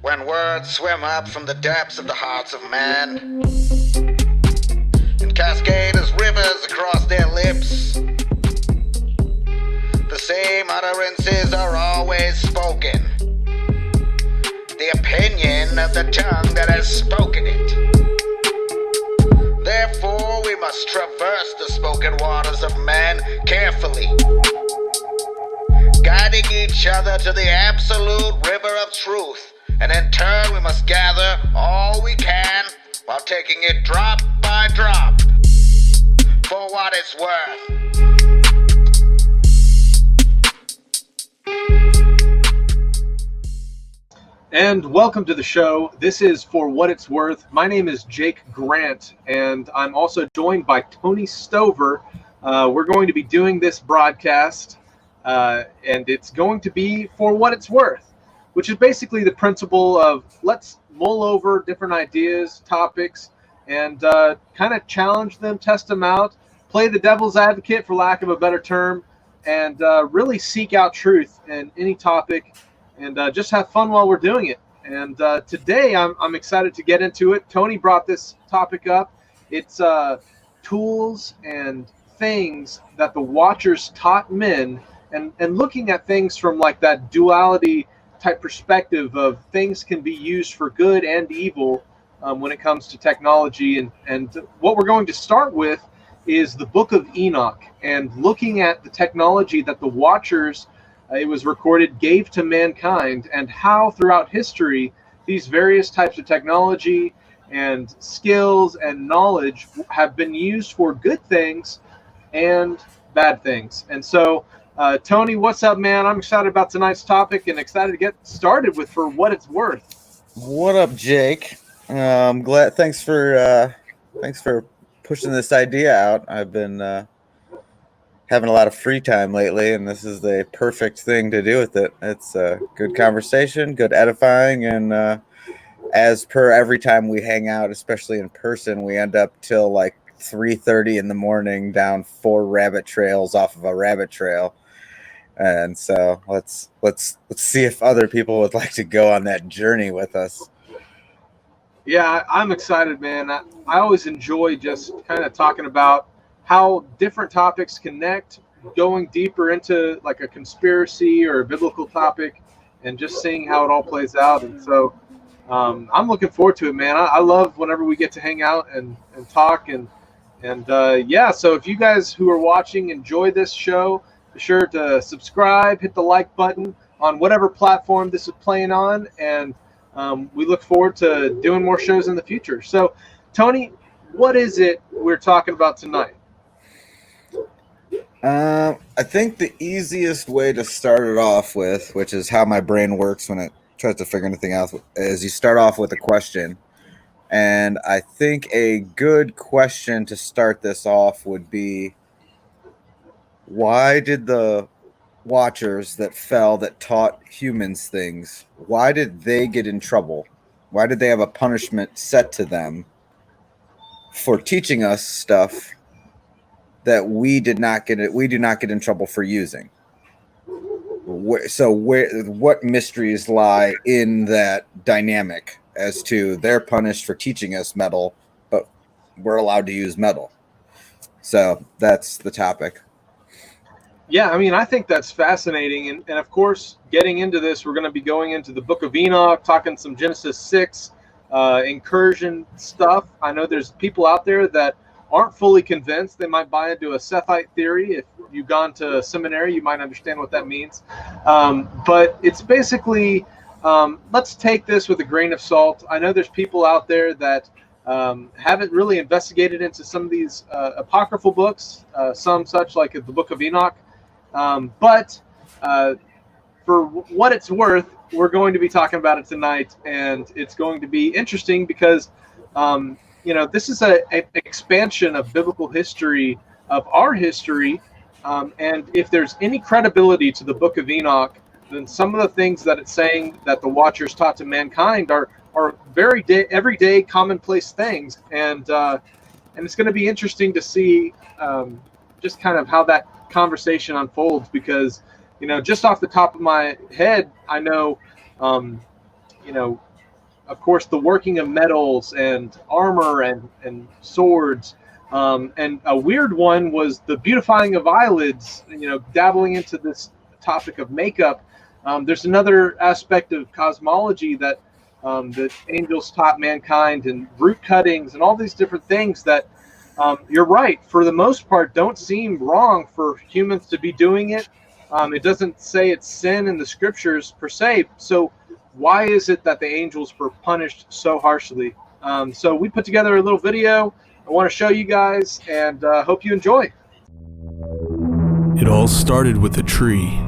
When words swim up from the depths of the hearts of man and cascade as rivers across their lips, the same utterances are always spoken. The opinion of the tongue that has spoken it. Therefore, we must traverse the spoken waters of man carefully, guiding each other to the absolute river of truth. And in turn, we must gather all we can while taking it drop by drop for what it's worth. And welcome to the show. This is For What It's Worth. My name is Jake Grant, and I'm also joined by Tony Stover. We're going to be doing this broadcast, and it's going to be for what it's worth, which is basically the principle of let's mull over different ideas, topics, and kind of challenge them, test them out, play the devil's advocate, for lack of a better term, and really seek out truth in any topic, and just have fun while we're doing it. And today I'm excited to get into it. Tony brought this topic up. It's tools and things that the Watchers taught men, and looking at things from like that duality type perspective of things can be used for good and evil when it comes to technology. And what we're going to start with is the book of Enoch, and looking at the technology that the Watchers, it was recorded, gave to mankind, and how throughout history these various types of technology and skills and knowledge have been used for good things and bad things. And so Tony, what's up, man? I'm excited about tonight's topic and excited to get started with For What It's Worth. What up, Jake? I'm glad. Thanks for pushing this idea out. I've been having a lot of free time lately, and this is the perfect thing to do with it. It's a good conversation, good edifying, and as per every time we hang out, especially in person, we end up till like 3:30 in the morning down 4 rabbit trails off of a rabbit trail. And so let's see if other people would like to go on that journey with us. Yeah, I'm excited, man. I always enjoy just kind of talking about how different topics connect, going deeper into like a conspiracy or a biblical topic, and just seeing how it all plays out. And so I'm looking forward to it, man. I love whenever we get to hang out and talk. And yeah, so if you guys who are watching enjoy this show, be sure to subscribe, hit the like button on whatever platform this is playing on, and we look forward to doing more shows in the future. So, Tony, what is it we're talking about tonight? I think the easiest way to start it off with, which is how my brain works when it tries to figure anything out, is you start off with a question. And I think a good question to start this off would be, why did the Watchers that fell, that taught humans things, why did they get in trouble? Why did they have a punishment set to them for teaching us stuff that we do not get in trouble for using? What mysteries lie in that dynamic as to they're punished for teaching us metal, but we're allowed to use metal? So that's the topic. Yeah, I mean, I think that's fascinating. And of course, getting into this, we're going to be going into the book of Enoch, talking some Genesis 6 incursion stuff. I know there's people out there that aren't fully convinced. They might buy into a Sethite theory. If you've gone to seminary, you might understand what that means. But it's basically, let's take this with a grain of salt. I know there's people out there that haven't really investigated into some of these apocryphal books, some such like the book of Enoch. But for what it's worth, we're going to be talking about it tonight, and it's going to be interesting because this is an expansion of biblical history, of our history, and if there's any credibility to the book of Enoch, then some of the things that it's saying that the Watchers taught to mankind are very everyday, commonplace things, and it's going to be interesting to see just kind of how that conversation unfolds, because just off the top of my head, I know of course, the working of metals and armor and swords. And a weird one was the beautifying of eyelids, dabbling into this topic of makeup. There's another aspect of cosmology that angels taught mankind, and root cuttings and all these different things that you're right, for the most part, don't seem wrong for humans to be doing it. It doesn't say it's sin in the scriptures per se. So why is it that the angels were punished so harshly? So we put together a little video I want to show you guys, and hope you enjoy. It all started with a tree.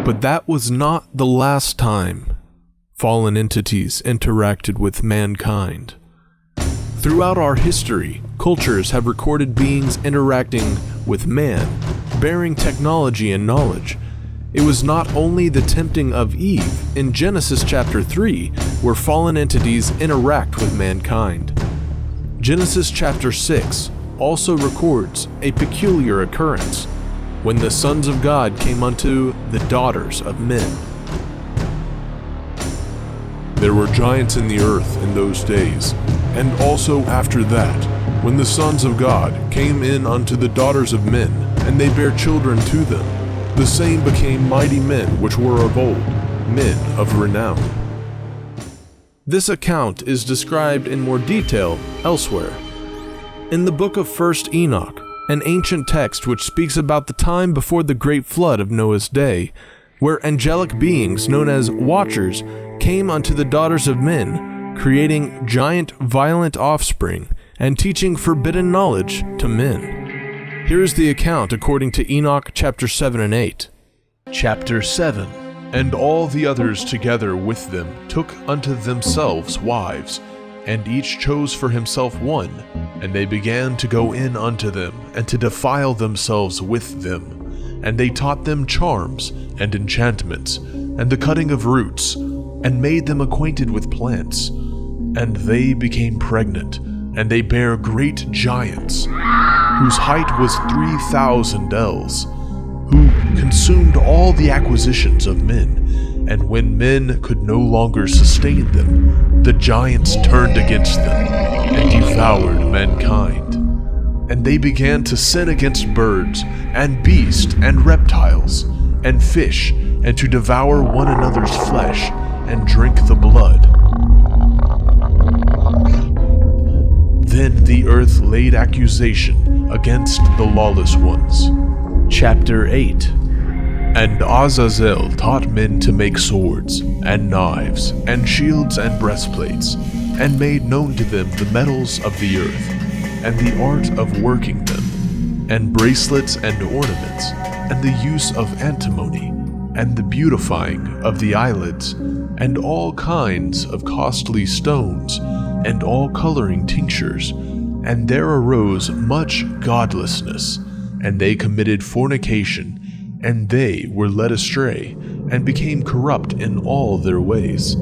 But that was not the last time fallen entities interacted with mankind. Throughout our history, cultures have recorded beings interacting with man, bearing technology and knowledge. It was not only the tempting of Eve in Genesis chapter 3 where fallen entities interact with mankind. Genesis chapter 6 also records a peculiar occurrence when the sons of God came unto the daughters of men. There were giants in the earth in those days, and also after that, when the sons of God came in unto the daughters of men, and they bare children to them, the same became mighty men which were of old, men of renown. This account is described in more detail elsewhere. In the book of 1 Enoch, an ancient text which speaks about the time before the great flood of Noah's day, where angelic beings known as watchers came unto the daughters of men, creating giant violent offspring and teaching forbidden knowledge to men. Here is the account according to Enoch chapter 7 and 8. Chapter 7. And all the others together with them took unto themselves wives, and each chose for himself one, and they began to go in unto them, and to defile themselves with them. And they taught them charms, and enchantments, and the cutting of roots, and made them acquainted with plants. And they became pregnant, and they bare great giants, whose height was 3,000 ells, who consumed all the acquisitions of men. And when men could no longer sustain them, the giants turned against them, and devoured mankind. And they began to sin against birds, and beasts, and reptiles, and fish, and to devour one another's flesh, and drink the blood. Then the earth laid accusation against the lawless ones. Chapter 8. And Azazel taught men to make swords, and knives, and shields, and breastplates, and made known to them the metals of the earth, and the art of working them, and bracelets and ornaments, and the use of antimony, and the beautifying of the eyelids, and all kinds of costly stones, and all coloring tinctures. And there arose much godlessness, and they committed fornication, and they were led astray, and became corrupt in all their ways.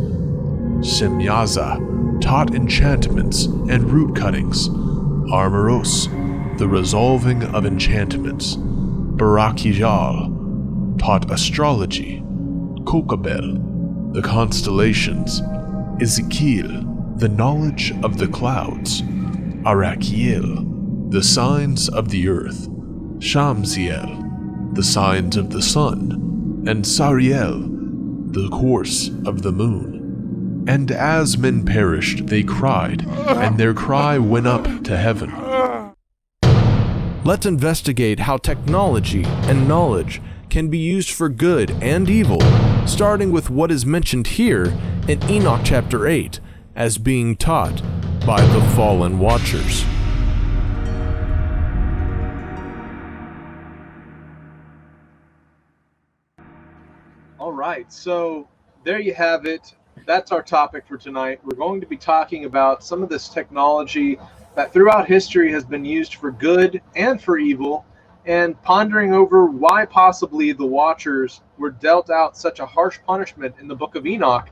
Semyaza taught enchantments and root cuttings. Armoros, the resolving of enchantments. Barakijal taught astrology. Kokabel, the constellations. Ezekiel, the knowledge of the clouds. Arakiel, the signs of the earth. Shamsiel, the signs of the sun, and Sariel, the course of the moon. And as men perished, they cried, and their cry went up to heaven. Let's investigate how technology and knowledge can be used for good and evil, starting with what is mentioned here in Enoch chapter 8 as being taught by the fallen watchers. All right, so there you have it. That's our topic for tonight. We're going to be talking about some of this technology that throughout history has been used for good and for evil, and pondering over why possibly the Watchers were dealt out such a harsh punishment in the book of Enoch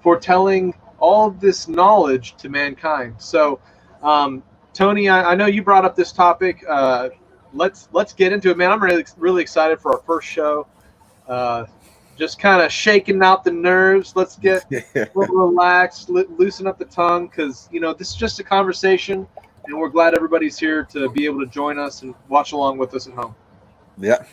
for telling all of this knowledge to mankind. So, Tony, I know you brought up this topic. let's get into it, man. I'm really excited for our first show. Just kind of shaking out the nerves. Let's get a little relaxed, loosen up the tongue, because this is just a conversation, and we're glad everybody's here to be able to join us and watch along with us at home. Yeah.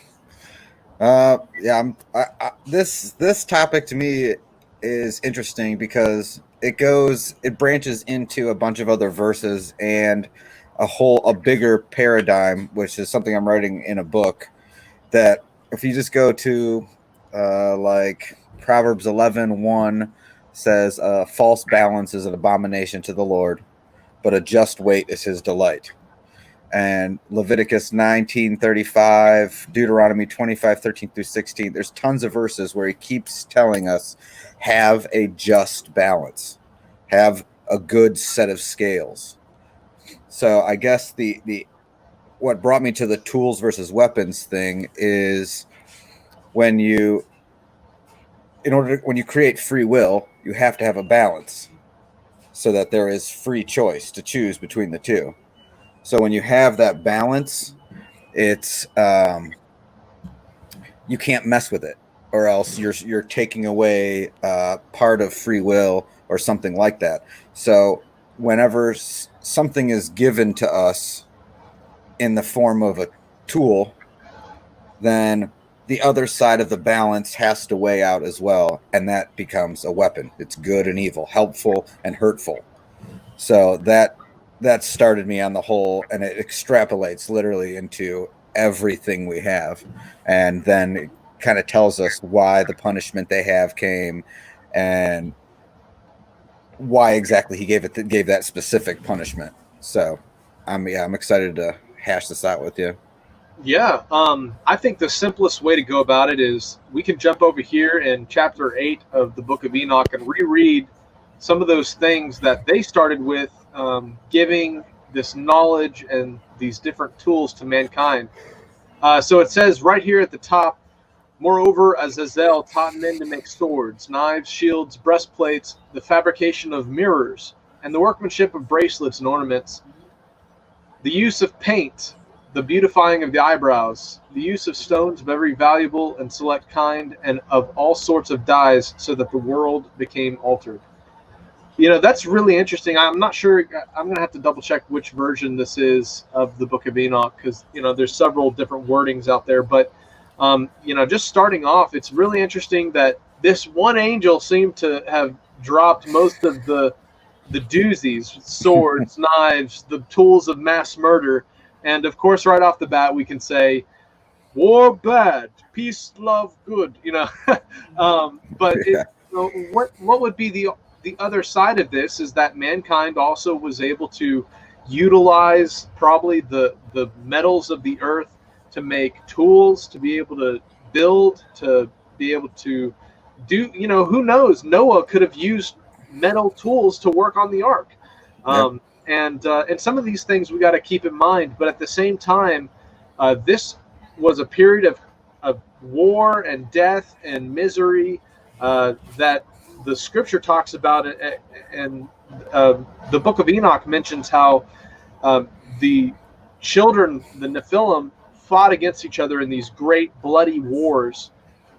This topic to me is interesting because it branches into a bunch of other verses and a bigger paradigm, which is something I'm writing in a book. That if you just go to like Proverbs 11:1 says, "False balance is an abomination to the Lord, but a just weight is His delight." And Leviticus 19:35, Deuteronomy 25:13 through 16. There's tons of verses where he keeps telling us, have a just balance, have a good set of scales. So I guess the what brought me to the tools versus weapons thing is when you create free will, you have to have a balance so that there is free choice to choose between the two. So when you have that balance, it's you can't mess with it, or else you're taking away part of free will or something like that. So whenever something is given to us in the form of a tool, then the other side of the balance has to weigh out as well, and that becomes a weapon. It's good and evil, helpful and hurtful. So that started me on the whole, and it extrapolates literally into everything we have, and then it kind of tells us why the punishment they have came and why exactly he gave that specific punishment. So I'm excited to hash this out with you. Yeah, I think the simplest way to go about it is we can jump over here in chapter 8 of the book of Enoch and reread some of those things that they started with, giving this knowledge and these different tools to mankind. So it says right here at the top, moreover, Azazel taught men to make swords, knives, shields, breastplates, the fabrication of mirrors, and the workmanship of bracelets and ornaments, the use of paint, the beautifying of the eyebrows, the use of stones of every valuable and select kind, and of all sorts of dyes, so that the world became altered. That's really interesting. I'm not sure. I'm going to have to double check which version this is of the Book of Enoch, because there's several different wordings out there. But just starting off, it's really interesting that this one angel seemed to have dropped most of the doozies, swords, knives, the tools of mass murder. And of course, right off the bat, we can say, war bad, peace, love good, but what would be the other side of this is that mankind also was able to utilize probably the metals of the earth to make tools, to be able to build, to be able to do, who knows, Noah could have used metal tools to work on the ark. Yep. And some of these things we got to keep in mind, but at the same time, this was a period of war and death and misery that the scripture talks about, and the book of Enoch mentions how the children, the Nephilim, fought against each other in these great bloody wars,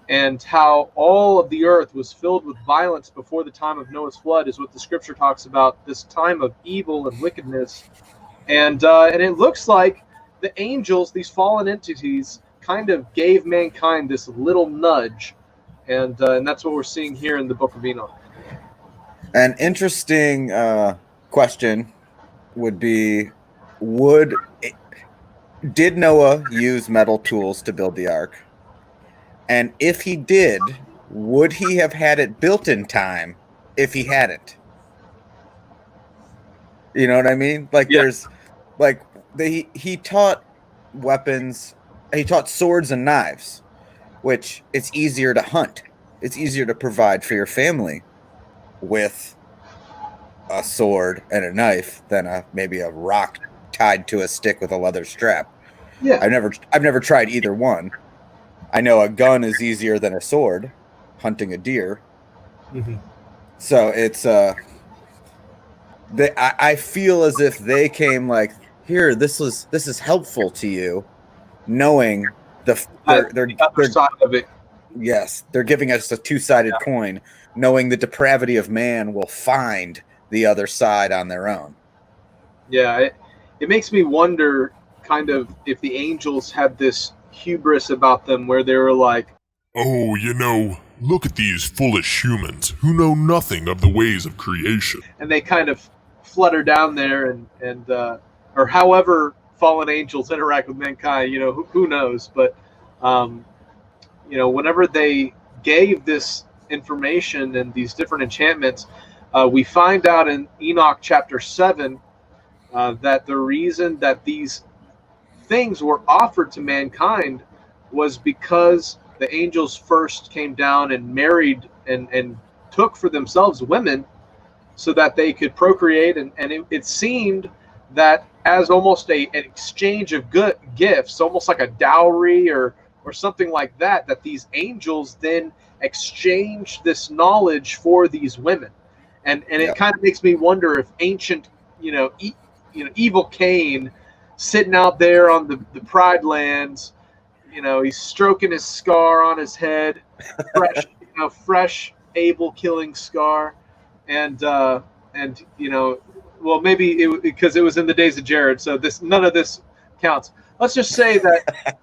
and how all of the earth was filled with violence before the time of Noah's flood is what the scripture talks about, this time of evil and wickedness. And it looks like the angels, these fallen entities, kind of gave mankind this little nudge. And that's what we're seeing here in the book of Enoch. An interesting question would be, did Noah use metal tools to build the ark? And if he did, would he have had it built in time if he hadn't? You know what I mean? Like, Yeah. there's, like, he taught weapons, he taught swords and knives, which it's easier to hunt. It's easier to provide for your family with a sword and a knife than maybe a rock tied to a stick with a leather strap. Yeah. I've never tried either one. I know a gun is easier than a sword, hunting a deer. Mm-hmm. So it's I feel as if they came like, here, this is helpful to you, knowing they're the other side of it. yes, they're giving us a two-sided coin, knowing the depravity of man will find the other side on their own. Yeah, it makes me wonder kind of if the angels had this hubris about them where they were like, Oh, look at these foolish humans who know nothing of the ways of creation. and they kind of flutter down there and or however fallen angels interact with mankind, who knows, but whenever they gave this information and these different enchantments, we find out in Enoch chapter 7 that the reason that these things were offered to mankind was because the angels first came down and married and took for themselves women so that they could procreate. And it seemed that as almost an exchange of good gifts, almost like a dowry or something like that, that these angels then exchanged this knowledge for these women. And it kind of makes me wonder if ancient, evil Cain sitting out there on the Pride Lands, he's stroking his scar on his head, fresh Abel killing scar, and well, maybe because it was in the days of Jared, so none of this counts. Let's just say that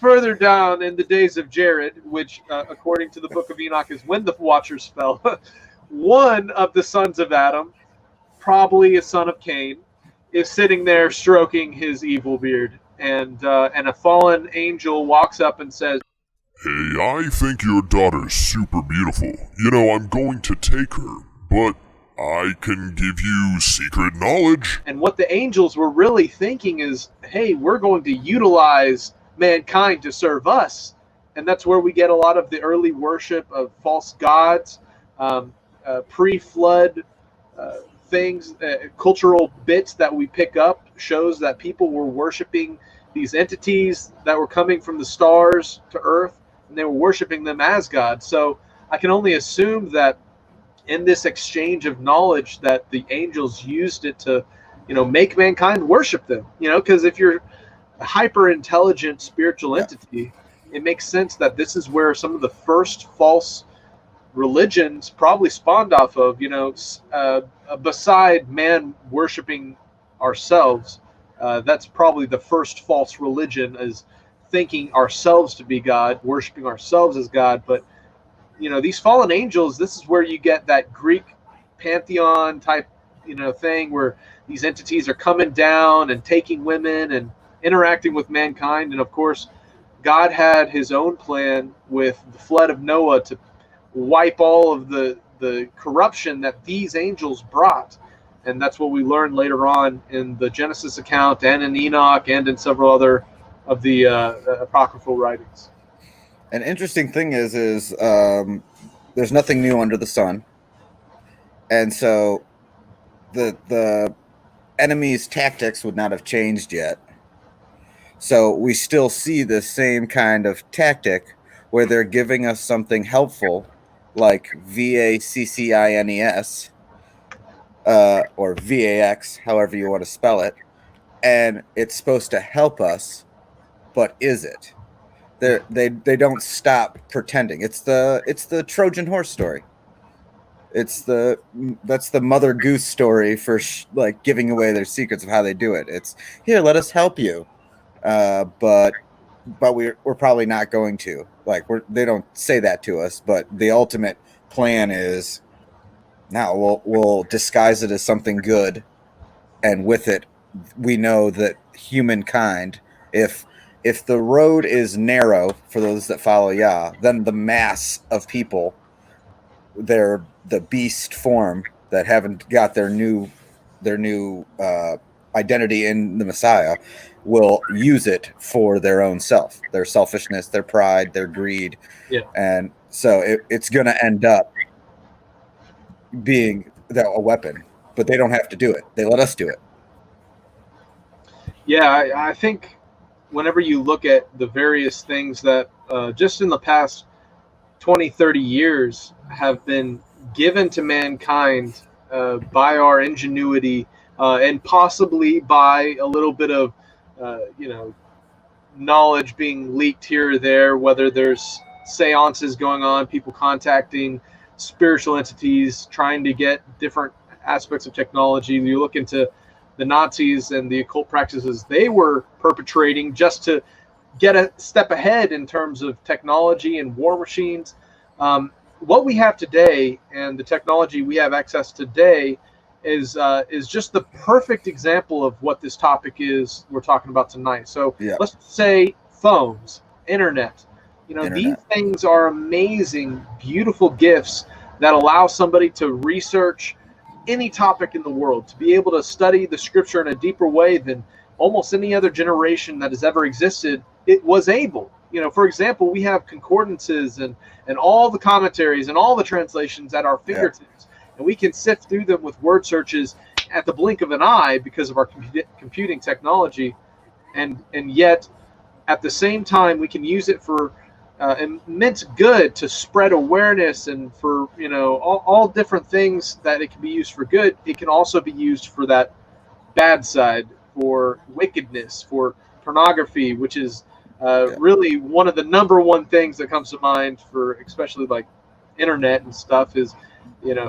further down in the days of Jared, which according to the book of Enoch is when the Watchers fell, one of the sons of Adam, probably a son of Cain, is sitting there stroking his evil beard, and a fallen angel walks up and says, Hey, I think your daughter's super beautiful. I'm going to take her, but I can give you secret knowledge. And what the angels were really thinking is, hey, we're going to utilize mankind to serve us. And that's where we get a lot of the early worship of false gods, pre-flood things, cultural bits that we pick up shows that people were worshiping these entities that were coming from the stars to earth, and they were worshiping them as God. So I can only assume that in this exchange of knowledge that the angels used it to, make mankind worship them, because if you're a hyper intelligent spiritual entity, it makes sense that this is where some of the first false religions probably spawned off of, beside man worshiping ourselves. That's probably the first false religion, is thinking ourselves to be God, worshiping ourselves as God. But these fallen angels, this is where you get that Greek pantheon type thing where these entities are coming down and taking women and interacting with mankind. And of course, God had his own plan with the flood of Noah to wipe all of the corruption that these angels brought. And that's what we learn later on in the Genesis account and in Enoch and in several other of the apocryphal writings. An interesting thing is there's nothing new under the sun. And so the enemy's tactics would not have changed yet. So we still see the same kind of tactic where they're giving us something helpful, like VACCINES, or VAX, however you want to spell it, and it's supposed to help us, but is it? They don't stop pretending. It's the Trojan horse story. That's the Mother Goose story for giving away their secrets of how they do it. It's here, let us help you, but we're probably not going to. They don't say that to us, but the ultimate plan is, now we'll disguise it as something good, and with it, we know that humankind, if the road is narrow for those that follow Yah, then the mass of people, they're the beast form that haven't got their new identity in the Messiah, will use it for their own self, their selfishness, their pride, their greed. Yeah. And so it's going to end up being a weapon, but they don't have to do it. They let us do it. Yeah, I think whenever you look at the various things that just in the past 20, 30 years have been given to mankind by our ingenuity and possibly by a little bit of, knowledge being leaked here or there, whether there's seances going on, people contacting spiritual entities, trying to get different aspects of technology. You look into the Nazis and the occult practices they were perpetrating just to get a step ahead in terms of technology and war machines. What we have today and the technology we have access today is just the perfect example of what this topic is we're talking about tonight. So Yeah. let's say phones, internet. Internet. These things are amazing, beautiful gifts that allow somebody to research any topic in the world, to be able to study the scripture in a deeper way than almost any other generation that has ever existed. It was able. For example, we have concordances and all the commentaries and all the translations at our fingertips, and we can sift through them with word searches at the blink of an eye because of our computing technology, and yet at the same time we can use it for immense good to spread awareness and for all different things that it can be used for good. It can also be used for that bad side, for wickedness, for pornography, which is really one of the number one things that comes to mind for especially like internet and stuff is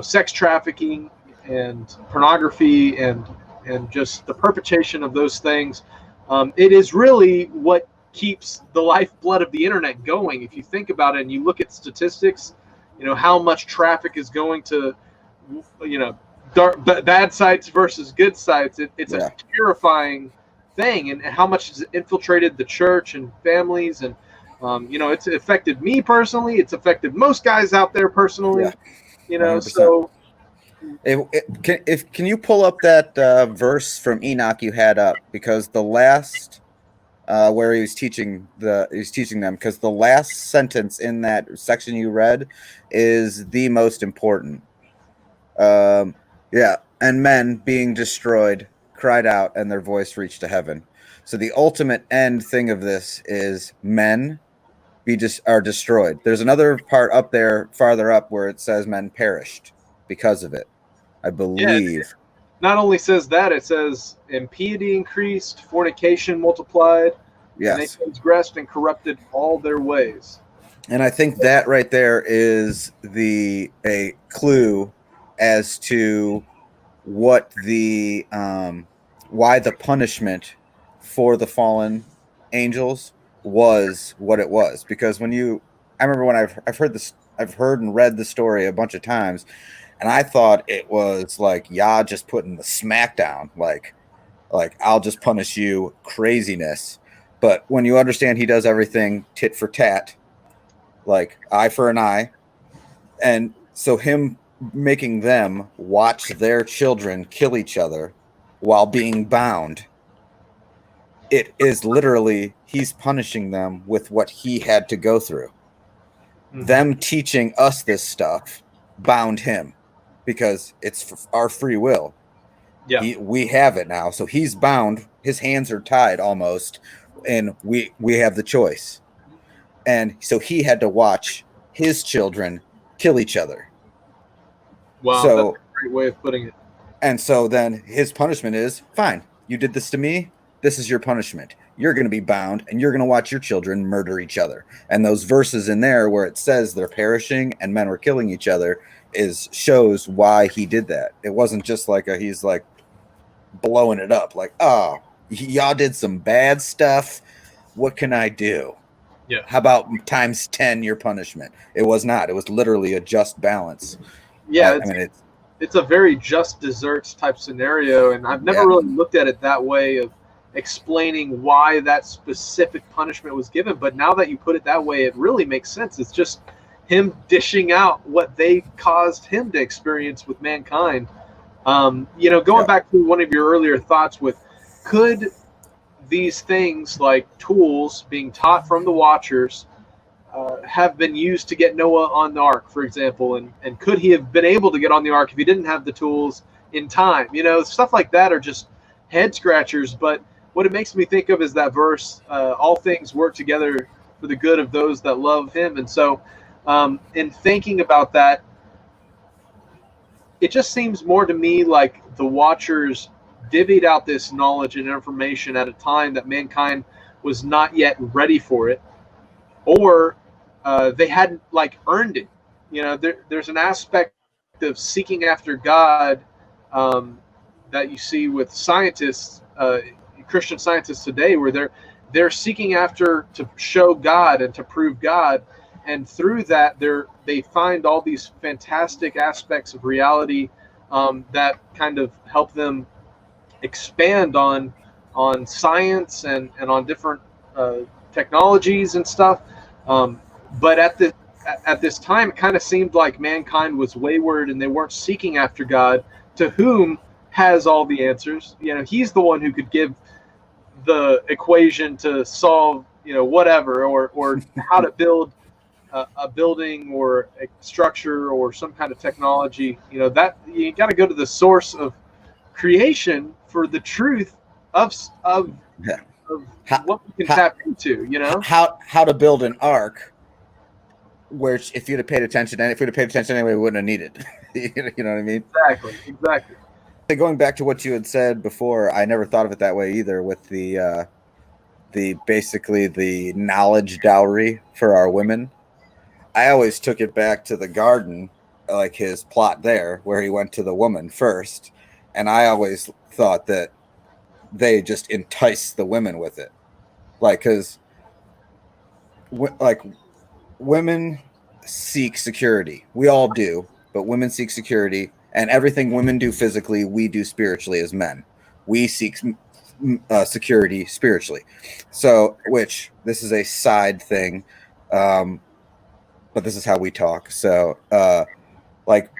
sex trafficking and pornography and just the perpetration of those things. It is really what keeps the lifeblood of the internet going. If you think about it and you look at statistics, how much traffic is going to bad sites versus good sites. It's a terrifying thing, and how much has infiltrated the church and families, and it's affected me personally. It's affected most guys out there personally. 100%. So can you pull up that verse from Enoch you had up, because the last where he was teaching them, because the last sentence in that section you read is the most important. And men being destroyed cried out, and their voice reached to heaven. So the ultimate end thing of this is men are destroyed. There's another part up there, farther up, where it says men perished because of it, I believe. Yeah, it not only says that, it says impiety increased, fornication multiplied, and they transgressed and corrupted all their ways. And I think that right there is a clue as to what the why the punishment for the fallen angels was what it was. Because I remember when I've heard and read the story a bunch of times, and I thought it was like Yah just putting the smack down, like I'll just punish you craziness. But when you understand he does everything tit for tat, like eye for an eye, and so him making them watch their children kill each other while being bound, it is literally he's punishing them with what he had to go through. Mm-hmm. Them teaching us this stuff bound him, because it's our free will. Yeah, we have it now, so he's bound. His hands are tied almost, and we have the choice. And so he had to watch his children kill each other. Wow, that's a great way of putting it. And so then his punishment is, fine, you did this to me, this is your punishment. You're going to be bound, and you're going to watch your children murder each other. And those verses in there where it says they're perishing and men were killing each other shows why he did that. It wasn't just like he's like blowing it up, like, oh, y'all did some bad stuff, what can I do? Yeah. How about times 10 your punishment? It was not. It was literally a just balance. Yeah, it's a very just desserts type scenario, and I've never really looked at it that way of explaining why that specific punishment was given. But now that you put it that way, it really makes sense. It's just him dishing out what they caused him to experience with mankind. Going back to one of your earlier thoughts with, could these things like tools being taught from the Watchers have been used to get Noah on the ark, for example, and could he have been able to get on the ark if he didn't have the tools in time? Stuff like that are just head scratchers, but what it makes me think of is that verse, all things work together for the good of those that love him. And so in thinking about that, it just seems more to me like the Watchers divvied out this knowledge and information at a time that mankind was not yet ready for it, or they hadn't like earned it. There's an aspect of seeking after God that you see with scientists, Christian scientists today, where they're seeking after to show God and to prove God, and through that they find all these fantastic aspects of reality that kind of help them expand on science and on different technologies and stuff. But at this time, it kind of seemed like mankind was wayward and they weren't seeking after God, to whom has all the answers. He's the one who could give the equation to solve, whatever, or how to build a building or a structure or some kind of technology. That you got to go to the source of creation for the truth of Yeah. what we can tap into. How to build an ark, which if you'd have paid attention, anyway, we wouldn't have needed. You know what I mean? Exactly. Going back to what you had said before, I never thought of it that way either. With the basically the knowledge dowry for our women, I always took it back to the garden, like his plot there, where he went to the woman first, and I always thought that they just enticed the women with it, like because women seek security. We all do, but women seek security, and everything women do physically, we do spiritually as men. We seek security spiritually. So, which this is a side thing, but this is how we talk. So, like,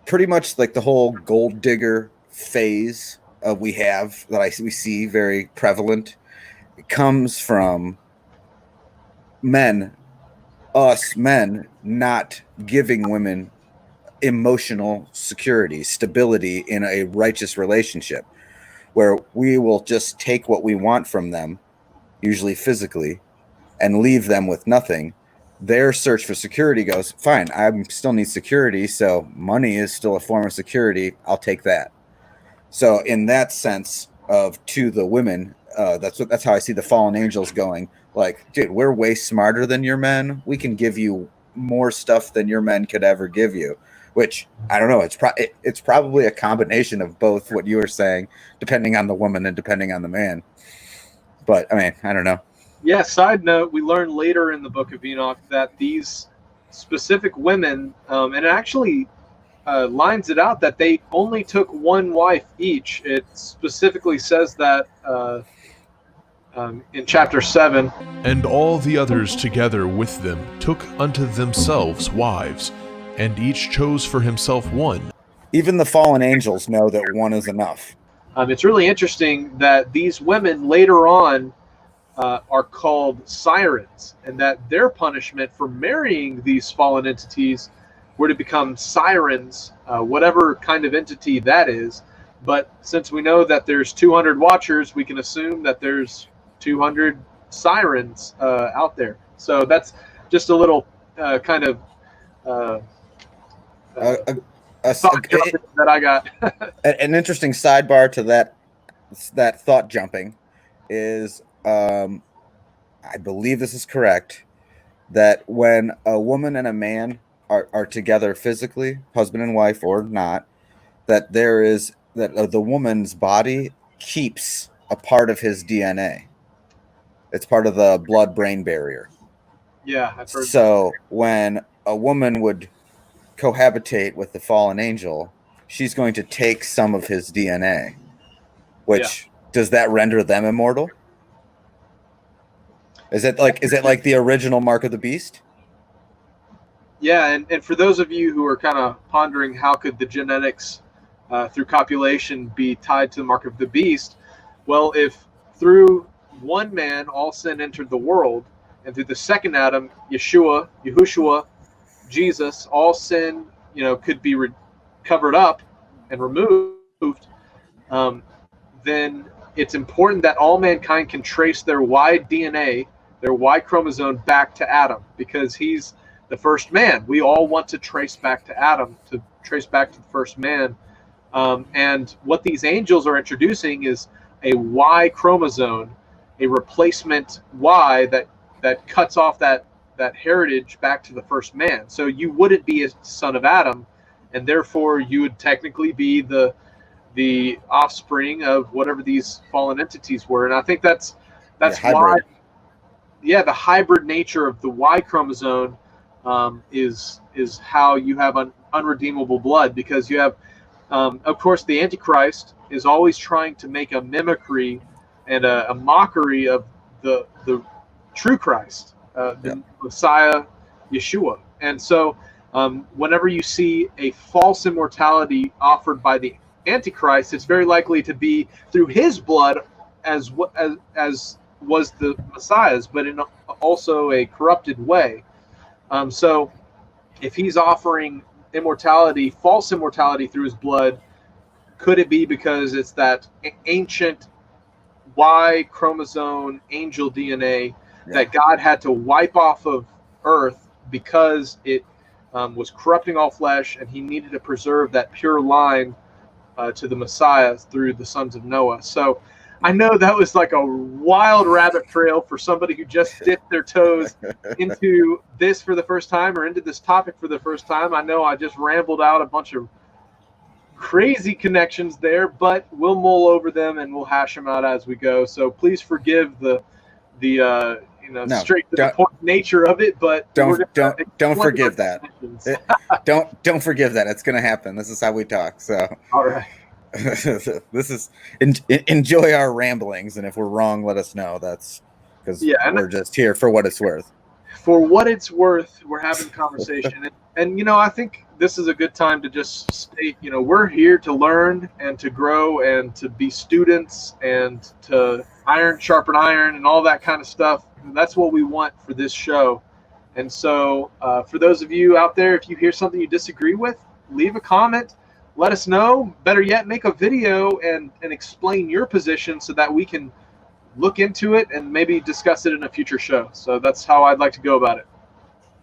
pretty much like the whole gold digger phase we see very prevalent. It comes from us men not giving women emotional security, stability in a righteous relationship, where we will just take what we want from them, usually physically, and leave them with nothing. Their search for security goes, fine, I still need security, so money is still a form of security. I'll take that. So in that sense of to the women, that's how I see the fallen angels going. Like, dude, we're way smarter than your men. We can give you more stuff than your men could ever give you. Which, I don't know, it's probably a combination of both what you were saying, depending on the woman and depending on the man. But, I mean, I don't know. Yeah, side note, we learn later in the book of Enoch that these specific women, and it actually lines it out that they only took one wife each. It specifically says that in chapter 7. And all the others together with them took unto themselves wives, and each chose for himself one. Even the fallen angels know that one is enough. It's really interesting that these women later on are called sirens, and that their punishment for marrying these fallen entities were to become sirens, whatever kind of entity that is. But since we know that there's 200 watchers, we can assume that there's 200 sirens out there. So that's just a little kind of that I got. An interesting sidebar to that thought jumping is, I believe this is correct, that when a woman and a man are together physically, husband and wife or not, that the woman's body keeps a part of his DNA. It's part of the blood-brain barrier. Yeah, I've heard. So when a woman would cohabitate with the fallen angel, she's going to take some of his DNA, which does that render them immortal? Is it like the original Mark of the Beast? Yeah, and for those of you who are kind of pondering how could the genetics through copulation be tied to the Mark of the Beast, well, if through one man all sin entered the world, and through the second Adam, Yahushua, Jesus, all sin, could be covered up and removed, then it's important that all mankind can trace their Y DNA, their Y chromosome back to Adam, because he's the first man. We all want to trace back to Adam, to trace back to the first man. And what these angels are introducing is a Y chromosome, replacement Y that cuts off that heritage back to the first man. So you wouldn't be a son of Adam, and therefore you would technically be the offspring of whatever these fallen entities were. And I think that's why, hybrid. yeah, the hybrid nature of the Y chromosome is how you have unredeemable blood, because you have, of course, the Antichrist is always trying to make a mimicry and a mockery of the true Christ, the Messiah, Yeshua. And so whenever you see a false immortality offered by the Antichrist, it's very likely to be through his blood as was the Messiah's, but in also a corrupted way. So if he's offering immortality, false immortality through his blood, could it be because it's that ancient Y chromosome angel DNA that God had to wipe off of Earth because it was corrupting all flesh, and he needed to preserve that pure line to the Messiah through the sons of Noah? So I know that was like a wild rabbit trail for somebody who just dipped their toes into this for the first time, or into this topic for the first time. I know I just rambled out a bunch of crazy connections there, but we'll mull over them and we'll hash them out as we go. So please forgive the straight to the point nature of it, but don't forgive that. Don't forgive that. It's going to happen. This is how we talk. So all right. This is enjoy our ramblings, and if we're wrong, let us know. That's because we're just here for what it's worth. For what it's worth, we're having conversation, and I think this is a good time to just state, we're here to learn and to grow and to be students and to iron sharpen iron and all that kind of stuff. That's what we want for this show. And so, for those of you out there, if you hear something you disagree with, leave a comment. Let us know. Better yet, make a video and explain your position so that we can look into it and maybe discuss it in a future show. So that's how I'd like to go about it.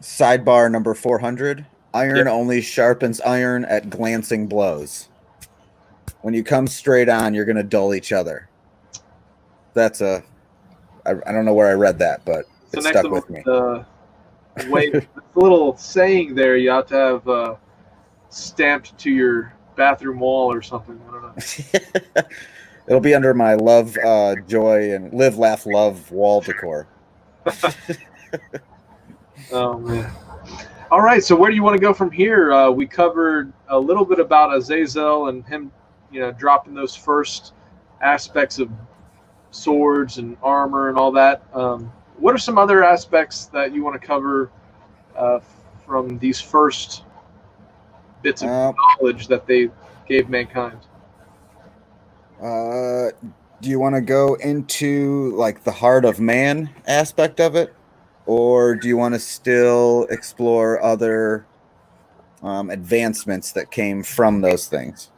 Sidebar number 400. Iron only sharpens iron at glancing blows. When you come straight on, you're going to dull each other. That's I don't know where I read that, but it stuck with me. Wait, a little saying there you have to have stamped to your bathroom wall or something. I don't know. It'll be under my love, joy, and live, laugh, love wall decor. Oh, man. All right, so where do you want to go from here? We covered a little bit about Azazel and him, dropping those first aspects of swords and armor and all that. What are some other aspects that you want to cover from these first bits of knowledge that they gave mankind? Do you want to go into like the heart of man aspect of it, or do you want to still explore other advancements that came from those things?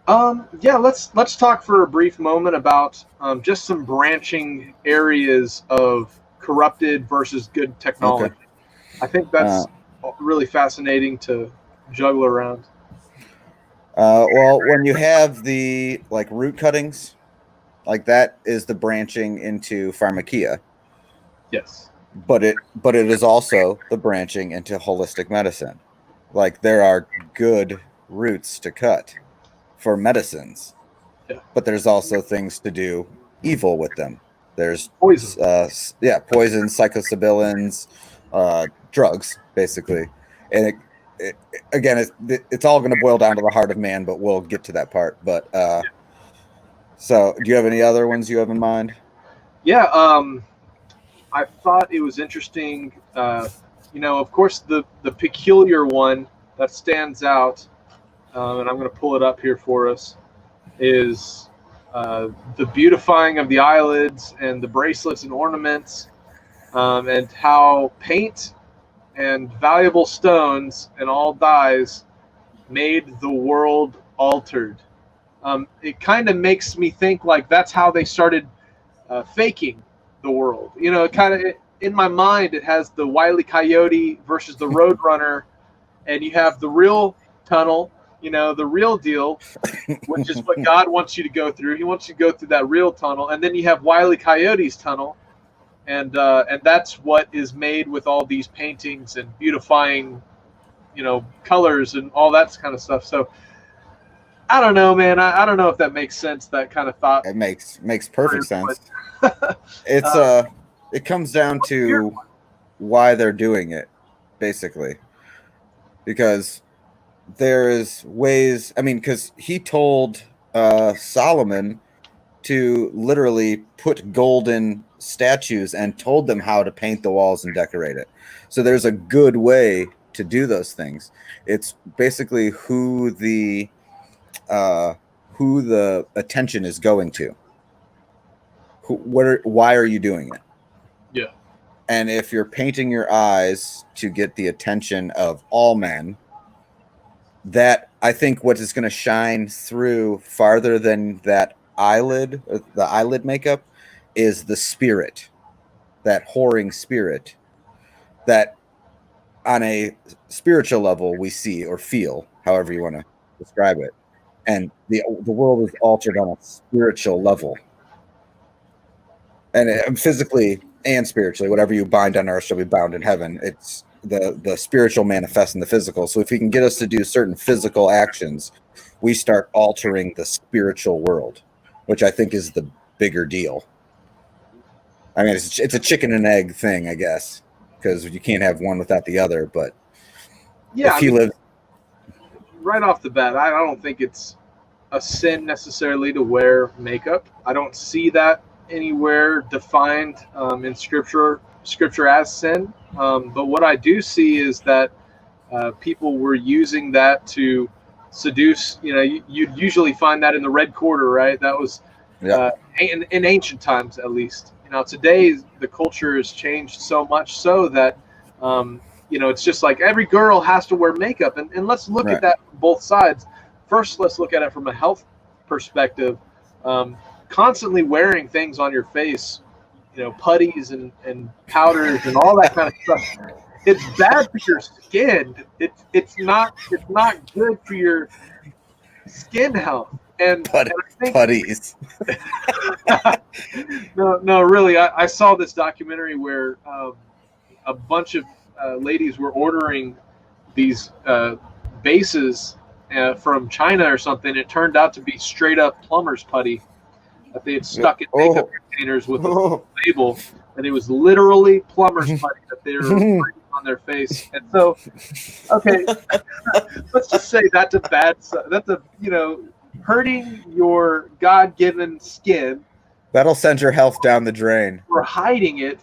Let's talk for a brief moment about just some branching areas of corrupted versus good technology. Okay. I think that's really fascinating to juggle around. Well, when you have the root cuttings, that is the branching into pharmakia. Yes. But it is also the branching into holistic medicine. There are good roots to cut for medicines. Yeah. But there's also things to do evil with them. There's poison. Poison, psychosibillins, drugs, basically. And it's all going to boil down to the heart of man, but we'll get to that part. But so do you have any other ones you have in mind? Yeah, I thought it was interesting. Of course, the peculiar one that stands out, and I'm going to pull it up here for us, is the beautifying of the eyelids and the bracelets and ornaments, and how paint and valuable stones and all dyes made the world altered. It kind of makes me think that's how they started faking the world. In my mind, it has the Wile E. Coyote versus the Roadrunner, and you have the real tunnel, the real deal, which is what God wants you to go through. He wants you to go through that real tunnel, and then you have Wile E. Coyote's tunnel, and that's what is made with all these paintings and beautifying, colors and all that kind of stuff. So I don't know, man. I don't know if that makes sense. That kind of thought. It makes perfect sense. But, It's it comes down to why they're doing it, basically, because there is ways. I mean, because he told Solomon to literally put golden statues and told them how to paint the walls and decorate it. So there's a good way to do those things. It's basically who the attention is going to. Why are you doing it? Yeah. And if you're painting your eyes to get the attention of all men, that I think what is going to shine through farther than that eyelid, the eyelid makeup, is the spirit, that whoring spirit, that on a spiritual level we see or feel, however you want to describe it. And the world is altered on a spiritual level. And physically and spiritually, whatever you bind on earth shall be bound in heaven. It's the spiritual manifests in the physical. So if he can get us to do certain physical actions, we start altering the spiritual world, which I think is the bigger deal. I mean, it's a chicken and egg thing, I guess, because you can't have one without the other. But yeah, if he lives right off the bat, I don't think it's a sin necessarily to wear makeup. I don't see that anywhere defined in scripture as sin. But what I do see is that people were using that to seduce. You'd usually find that in the red quarter, right? That was in ancient times, at least. Today the culture has changed so much so that it's just like every girl has to wear makeup, and let's look at that from both sides. First, let's look at it from a health perspective. Constantly wearing things on your face, putties and powders and all that kind of stuff. It's bad for your skin. It's not good for your skin health. And I think, putties. No, really. I saw this documentary where a bunch of ladies were ordering these bases from China or something. It turned out to be straight up plumber's putty that they had stuck in makeup containers with a label, and it was literally plumber's putty that they were putting on their face. And so, okay, let's just say that's hurting your God-given skin. That'll send your health down the drain. For hiding it,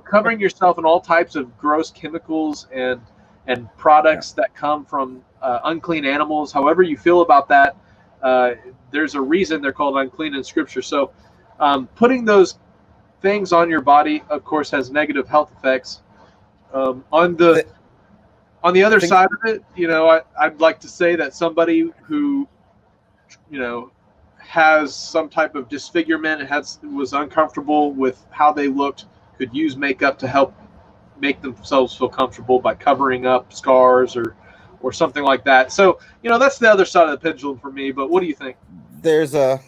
covering yourself in all types of gross chemicals and products that come from unclean animals. However you feel about that, there's a reason they're called unclean in Scripture. So putting those things on your body, of course, has negative health effects. On the other side of it, I'd like to say that somebody who, has some type of disfigurement and was uncomfortable with how they looked could use makeup to help make themselves feel comfortable by covering up scars or something like that. So, that's the other side of the pendulum for me. But what do you think? There's a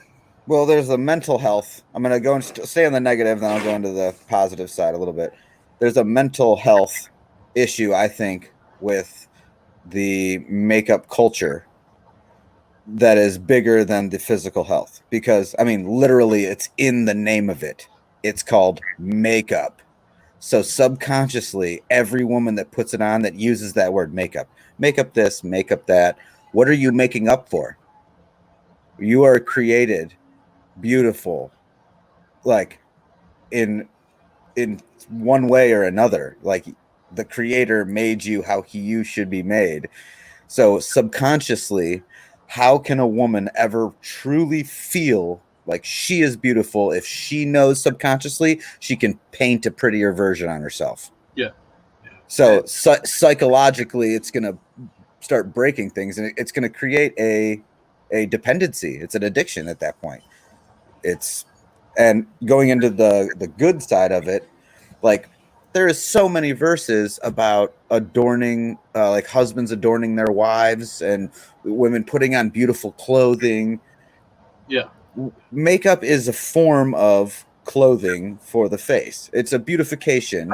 mental health. I'm going to go and stay on the negative, then I'll go into the positive side a little bit. There's a mental health issue, I think, with the makeup culture that is bigger than the physical health. Because, I mean, literally, it's in the name of it. It's called makeup. So subconsciously, every woman that puts it on that uses that word makeup this, makeup that, what are you making up for? You are created beautiful, like in one way or another. Like the creator made you how you should be made. So subconsciously, how can a woman ever truly feel like she is beautiful if she knows subconsciously she can paint a prettier version on herself? Yeah. So psychologically, it's going to start breaking things, and it's going to create a dependency. It's an addiction at that point. And going into the good side of it, like there is so many verses about adorning, like husbands adorning their wives and women putting on beautiful clothing. Yeah. Makeup is a form of clothing for the face. It's a beautification.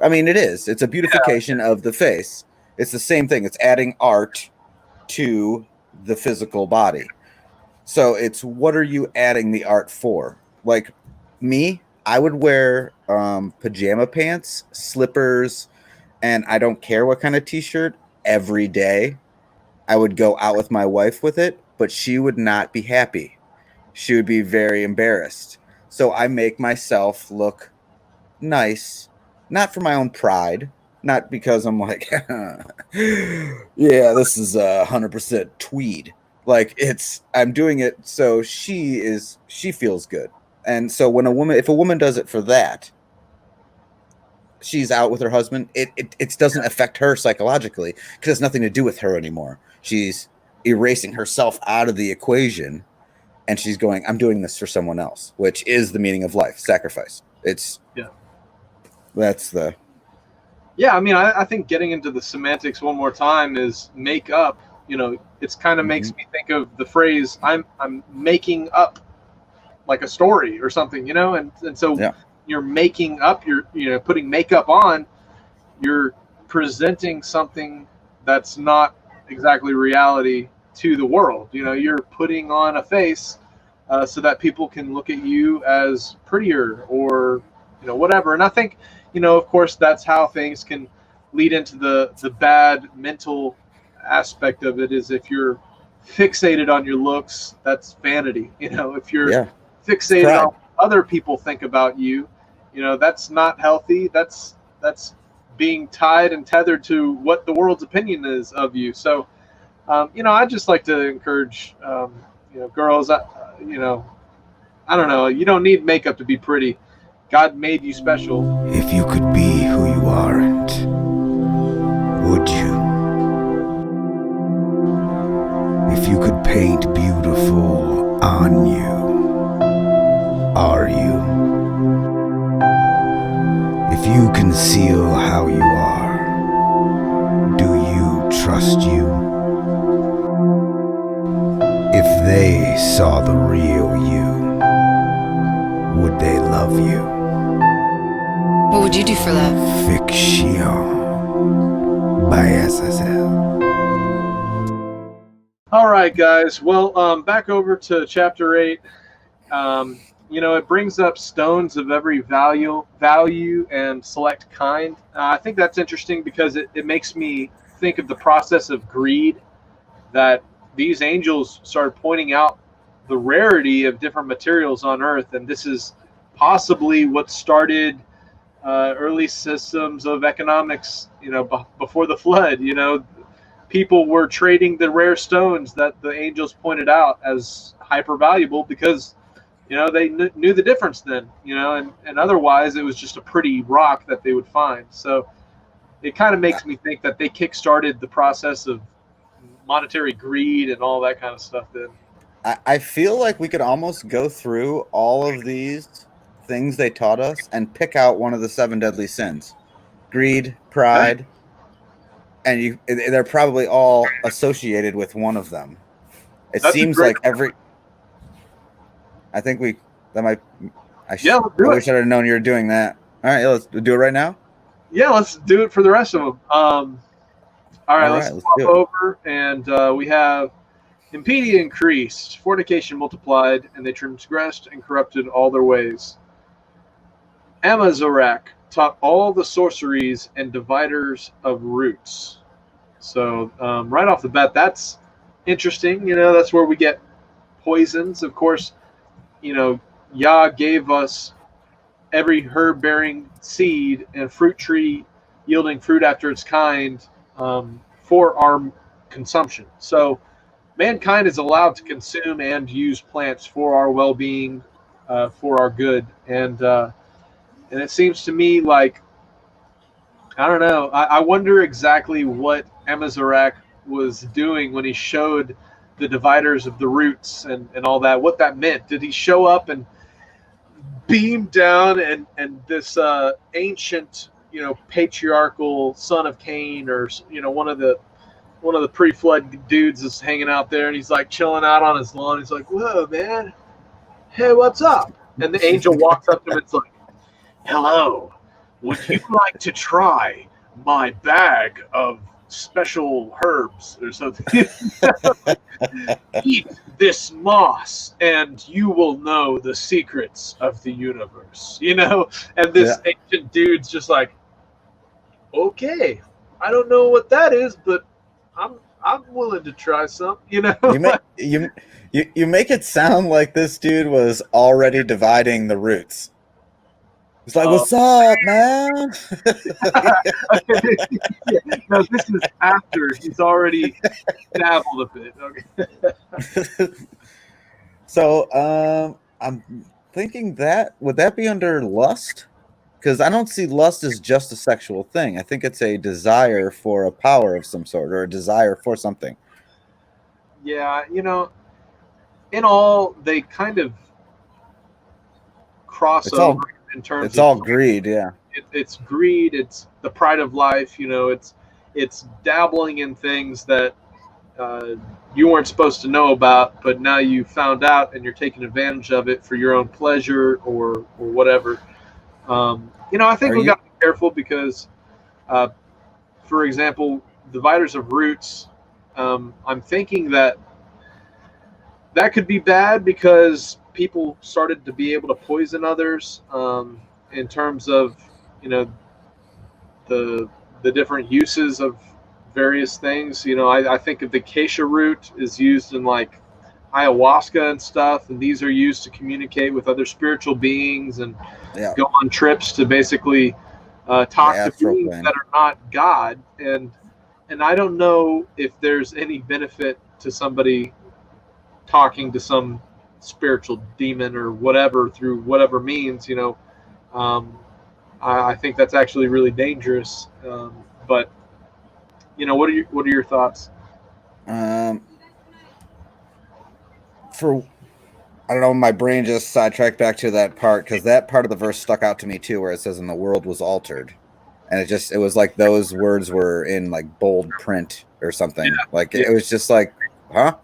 I mean, it is. It's a beautification of the face. It's the same thing. It's adding art to the physical body. So it's, what are you adding the art for? Like me, I would wear pajama pants, slippers, and I don't care what kind of t-shirt every day. I would go out with my wife with it, but she would not be happy. She would be very embarrassed. So I make myself look nice, not for my own pride, not because I'm like, yeah, this is 100% tweed. Like, I'm doing it so she feels good. And so if a woman does it for that, she's out with her husband, it doesn't affect her psychologically because it's nothing to do with her anymore. She's erasing herself out of the equation, and she's going, I'm doing this for someone else, which is the meaning of life, sacrifice. Yeah, I mean, I think getting into the semantics one more time is make up. It's kind of makes me think of the phrase I'm making up like a story or something, and so you're making up, you're putting makeup on, you're presenting something that's not exactly reality to the world. You're putting on a face so that people can look at you as prettier or whatever. And I think of course that's how things can lead into the bad mental aspect of it, is if you're fixated on your looks, that's vanity. If you're fixated on what other people think about you, that's not healthy. That's being tied and tethered to what the world's opinion is of you. So I'd just like to encourage girls, I don't know, you don't need makeup to be pretty. God made you special. If you could be who you aren't, would you? If you could paint beautiful on you, are you? If you conceal how you are, do you trust you? If they saw the real you, would they love you? What would you do for love? Fiction by Azazel. All right, guys. Well, back over to chapter 8. It brings up stones of every value and select kind. I think that's interesting because it makes me think of the process of greed, that these angels started pointing out the rarity of different materials on Earth, and this is possibly what started early systems of economics. Before the flood, people were trading the rare stones that the angels pointed out as hyper valuable because they knew the difference then, and otherwise it was just a pretty rock that they would find. So it kind of makes me think that they kick-started the process of monetary greed and all that kind of stuff then. I feel like we could almost go through all of these things they taught us and pick out one of the 7 deadly sins: greed, pride, and they're probably all associated with one of them. It seems like every. I think I wish I'd have known you were doing that. All right, let's do it right now. Yeah, let's do it for the rest of them. All right, let's pop over, and we have impiety increased, fornication multiplied, and they transgressed and corrupted all their ways. Amazarach taught all the sorceries and dividers of roots. So right off the bat, that's interesting. That's where we get poisons. Of course, Yah gave us every herb-bearing seed and fruit tree yielding fruit after its kind for our consumption. So mankind is allowed to consume and use plants for our well-being, for our good. And it seems to me like, I don't know, I wonder exactly what Amazarach was doing when he showed the dividers of the roots and all that, what that meant. Did he show up and beam down, and this ancient, patriarchal son of Cain, or one of the pre-flood dudes is hanging out there, and he's like chilling out on his lawn. He's like, "Whoa, man! Hey, what's up?" And the angel walks up to him and it's like, "Hello, would you like to try my bag of special herbs or something? Eat this moss and you will know the secrets of the universe." And this ancient dude's just like, "Okay, I don't know what that is, but I'm willing to try some." You make it sound like this dude was already dividing the roots. He's like, "What's up, man?" No, this is after he's already dabbled a bit. Okay. So, I'm thinking that would that be under lust? Because I don't see lust as just a sexual thing. I think it's a desire for a power of some sort, or a desire for something. Yeah, in all, they kind of cross over in terms it's all greed, yeah. It's greed, it's the pride of life, it's dabbling in things that you weren't supposed to know about, but now you found out and you're taking advantage of it for your own pleasure or whatever. I think we got to be careful because, for example, dividers of roots, I'm thinking that could be bad because people started to be able to poison others, in terms of, the different uses of various things. I think of the acacia root is used in like ayahuasca and stuff, and these are used to communicate with other spiritual beings and go on trips to basically talk to beings that are not God. And I don't know if there's any benefit to somebody talking to some spiritual demon or whatever through whatever means. I think that's actually really dangerous. But what are your thoughts? I don't know, my brain just sidetracked back to that part because that part of the verse stuck out to me too, where it says, "And the world was altered," and it was like those words were in like bold print or something. It was just like, huh?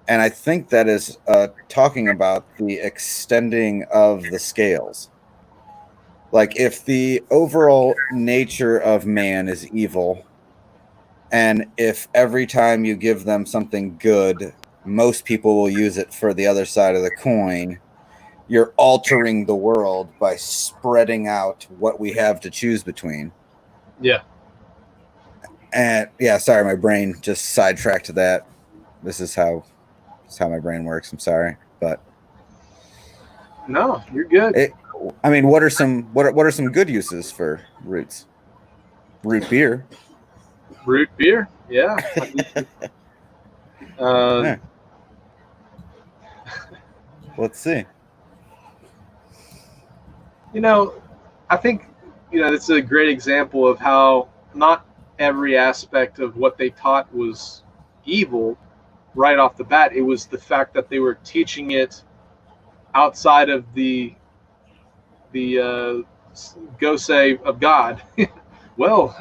And I think that is talking about the extending of the scales. Like if the overall nature of man is evil, and if every time you give them something good, most people will use it for the other side of the coin, you're altering the world by spreading out what we have to choose between. Yeah. And sorry, my brain just sidetracked to that. This is how my brain works. I'm sorry, but no, you're good. What are some good uses for roots? Root beer. Root beer, yeah. Let's see. I think this is a great example of how not every aspect of what they taught was evil right off the bat. It was the fact that they were teaching it outside of the go say of God. Well,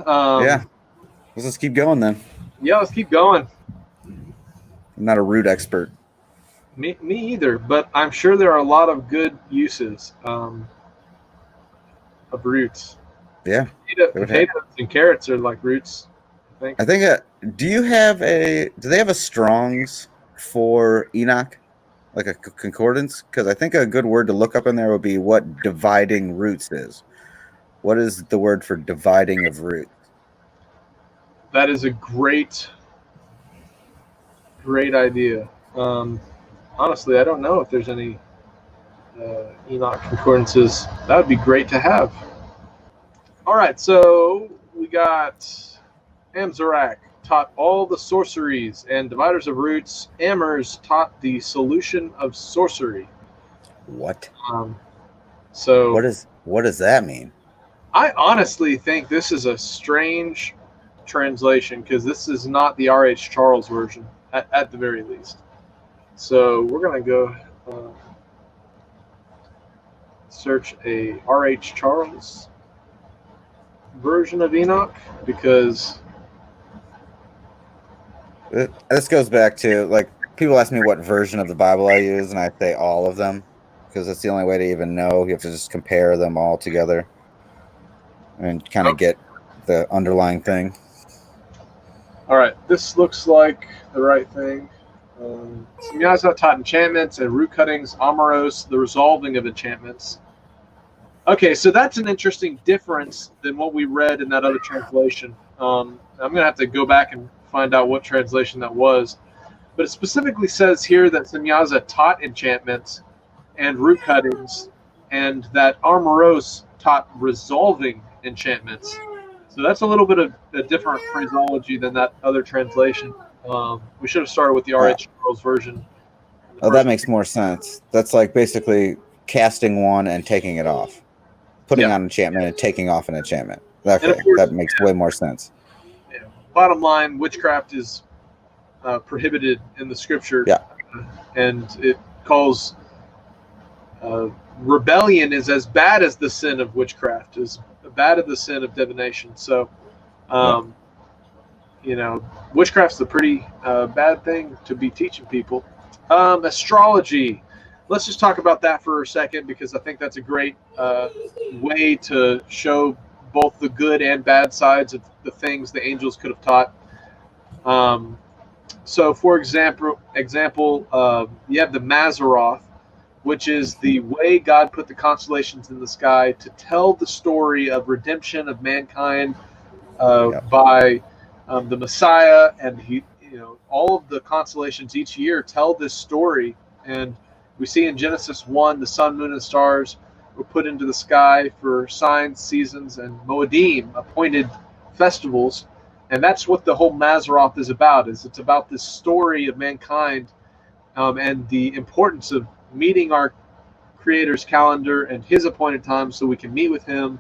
let's just keep going then. Yeah, let's keep going. I'm not a root expert. Me either, but I'm sure there are a lot of good uses of roots. Yeah. Potatoes and carrots are like roots, I think. Do they have a Strong's for Enoch? Like a concordance? Because I think a good word to look up in there would be what dividing roots is. What is the word for dividing of roots? That is a great idea. Honestly, I don't know if there's any Enoch concordances. That would be great to have. All right, so we got Amzarak taught all the sorceries, and dividers of roots. Amers taught the solution of sorcery. What? So what does that mean? I honestly think this is a strange translation because this is not the R.H. Charles version at the very least. So we're gonna go. search a R.H. Charles version of Enoch because This goes back to, like, people ask me what version of the Bible I use, and I say all of them because that's the only way to even know. You have to just compare them all together and kind of get the underlying thing. all right, this looks like the right thing. Samyaza taught enchantments and root cuttings, Amoros, the resolving of enchantments. Okay, so that's an interesting difference than what we read in that other translation. I'm going to have to go back and find out what translation that was. But it specifically says here that Samyaza taught enchantments and root cuttings, and that Armoros taught resolving enchantments. So that's a little bit of a different phraseology than that other translation. We should have started with the R.H. Charles version. Oh, that makes more sense. That's like basically casting one and taking it off. Putting on enchantment and taking off an enchantment. Okay, that makes way more sense. Yeah. Bottom line, witchcraft is prohibited in the scripture. Yeah. And it calls rebellion is as bad as the sin of witchcraft, as bad as the sin of divination. So, witchcraft's a pretty bad thing to be teaching people. Astrology. Let's just talk about that for a second because I think that's a great way to show both the good and bad sides of the things the angels could have taught. So, for example, you have the Mazzaroth, which is the way God put the constellations in the sky to tell the story of redemption of mankind by the Messiah, and all of the constellations each year tell this story. And we see in Genesis 1, the sun, moon, and stars were put into the sky for signs, seasons, and Moedim, appointed festivals. And that's what the whole Mazzaroth is about. It's about this story of mankind and the importance of meeting our Creator's calendar and His appointed time so we can meet with Him,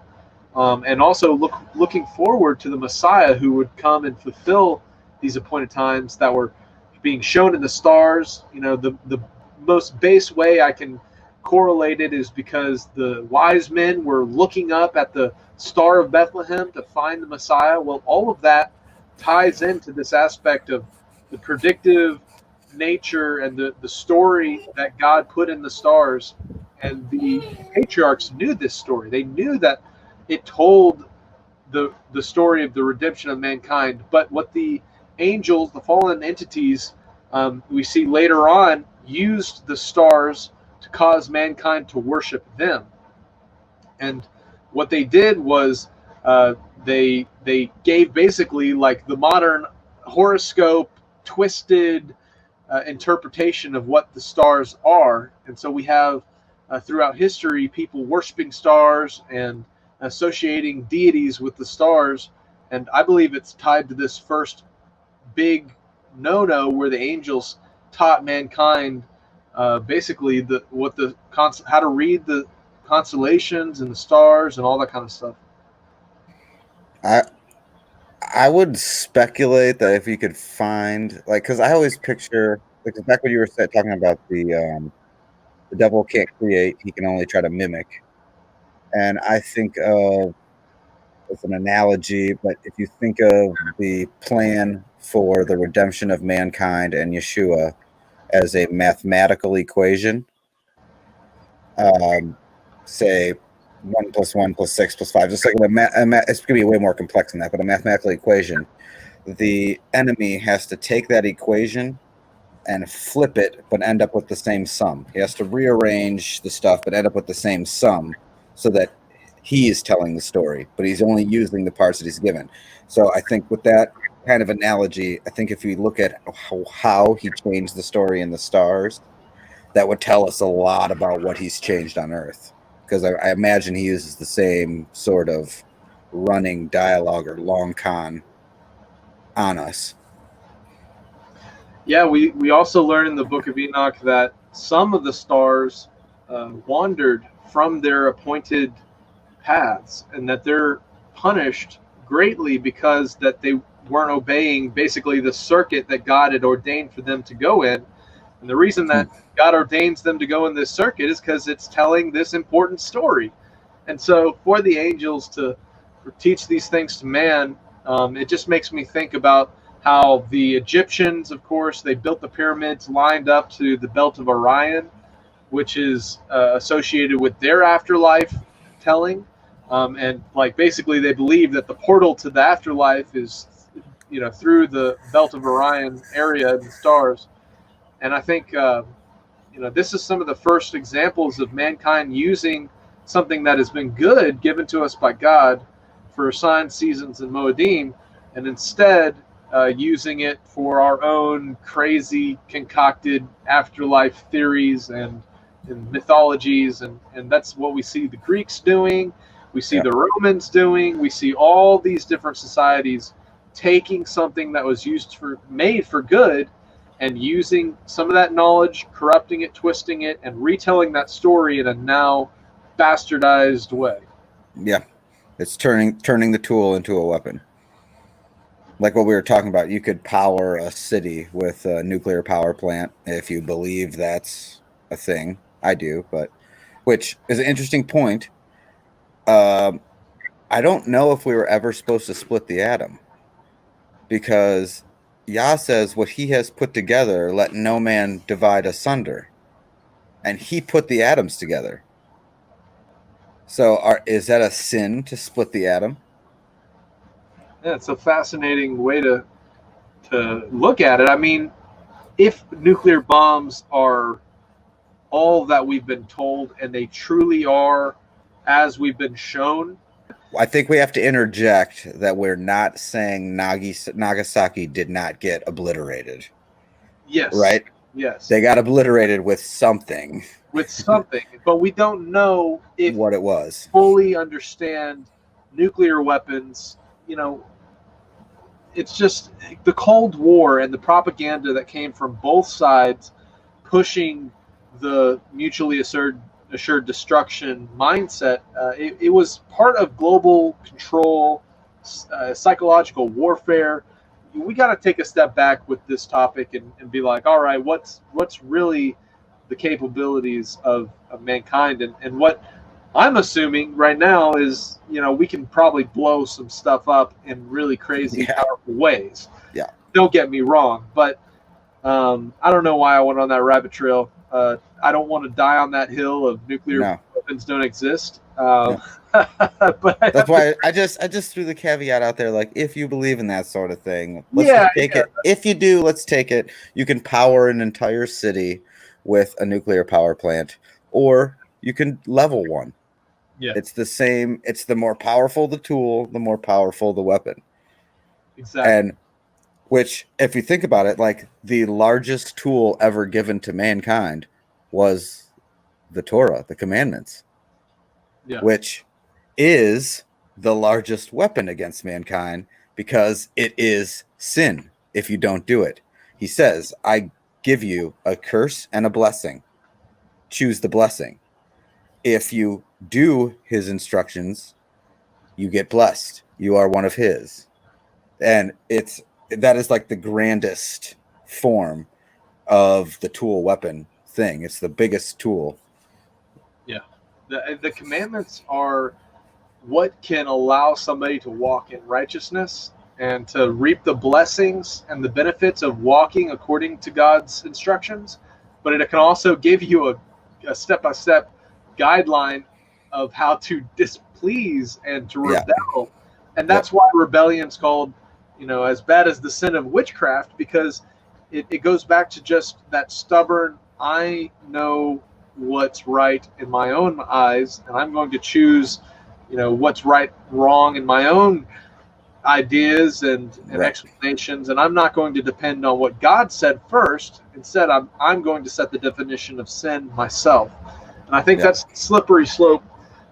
and also looking forward to the Messiah who would come and fulfill these appointed times that were being shown in the stars. The most base way I can correlate it is because the wise men were looking up at the Star of Bethlehem to find the Messiah. Well, all of that ties into this aspect of the predictive nature and the story that God put in the stars. And the patriarchs knew this story. They knew that it told the story of the redemption of mankind. But what the angels, the fallen entities, we see later on, used the stars to cause mankind to worship them. And what they did was they gave basically like the modern horoscope twisted interpretation of what the stars are. And so we have throughout history people worshiping stars and associating deities with the stars. And I believe it's tied to this first big no-no where the angels taught mankind basically how to read the constellations and the stars and all that kind of stuff. I would speculate that if you could find, like, because I always picture, like, back when you were talking about the devil can't create, he can only try to mimic. And I think of, it's an analogy, but if you think of the plan for the redemption of mankind and Yeshua as a mathematical equation, say 1 + 1 + 6 + 5, just like it's going to be way more complex than that, but a mathematical equation, the enemy has to take that equation and flip it, but end up with the same sum. He has to rearrange the stuff, but end up with the same sum so that he is telling the story, but he's only using the parts that he's given. So I think with that kind of analogy, I think if you look at how he changed the story in the stars, that would tell us a lot about what he's changed on Earth. Because I imagine he uses the same sort of running dialogue or long con on us. Yeah, we also learn in the book of Enoch that some of the stars wandered from their appointed paths, and that they're punished greatly because that they weren't obeying basically the circuit that God had ordained for them to go in. And the reason that God ordains them to go in this circuit is because it's telling this important story. And so for the angels to teach these things to man, it just makes me think about how the Egyptians, of course, they built the pyramids lined up to the belt of Orion, which is associated with their afterlife telling. And like basically they believe that the portal to the afterlife is, through the belt of Orion area and the stars. And I think, this is some of the first examples of mankind using something that has been good given to us by God for signs, seasons, and moedim, and instead using it for our own crazy concocted afterlife theories and mythologies, and that's what we see the Greeks doing, we see the Romans doing, we see all these different societies taking something that was made for good and using some of that knowledge, corrupting it, twisting it, and retelling that story in a now bastardized way. Yeah, it's turning the tool into a weapon. Like what we were talking about, you could power a city with a nuclear power plant if you believe that's a thing. I do, but which is an interesting point. I don't know if we were ever supposed to split the atom, because Yah says what he has put together, let no man divide asunder. And he put the atoms together. So is that a sin to split the atom? Yeah, it's a fascinating way to look at it. I mean, if nuclear bombs are all that we've been told, and they truly are as we've been shown, I think we have to interject that we're not saying Nagasaki did not get obliterated. yes, right? Yes, They got obliterated with something. But we don't know if what it was. Fully understand nuclear weapons. It's just the Cold War and the propaganda that came from both sides pushing the mutually assured destruction mindset. It was part of global control, psychological warfare. We got to take a step back with this topic and be like, all right, what's really the capabilities of mankind, and what I'm assuming right now is, we can probably blow some stuff up in really crazy, powerful ways. Yeah. Don't get me wrong, but I don't know why I went on that rabbit trail. I don't want to die on that hill of nuclear weapons don't exist. But that's why I just threw the caveat out there, like, if you believe in that sort of thing, let's take it. If you do, let's take it. You can power an entire city with a nuclear power plant, or you can level one. Yeah. It's the same. It's the more powerful the tool, the more powerful the weapon. Exactly. And which, if you think about it, like the largest tool ever given to mankind was the Torah, the commandments, which is the largest weapon against mankind because it is sin if you don't do it. He says, I give you a curse and a blessing. Choose the blessing. If you do his instructions, you get blessed. You are one of his. And that is like the grandest form of the tool weapon thing. It's the biggest tool. Yeah. The commandments are what can allow somebody to walk in righteousness and to reap the blessings and the benefits of walking according to God's instructions. But it can also give you a step-by-step guideline of how to displease and to rebel. And that's why rebellion's called, as bad as the sin of witchcraft, because it goes back to just that stubborn, I know what's right in my own eyes, and I'm going to choose, what's right, wrong in my own ideas and explanations, and I'm not going to depend on what God said first. Instead, I'm going to set the definition of sin myself. And I think that's a slippery slope.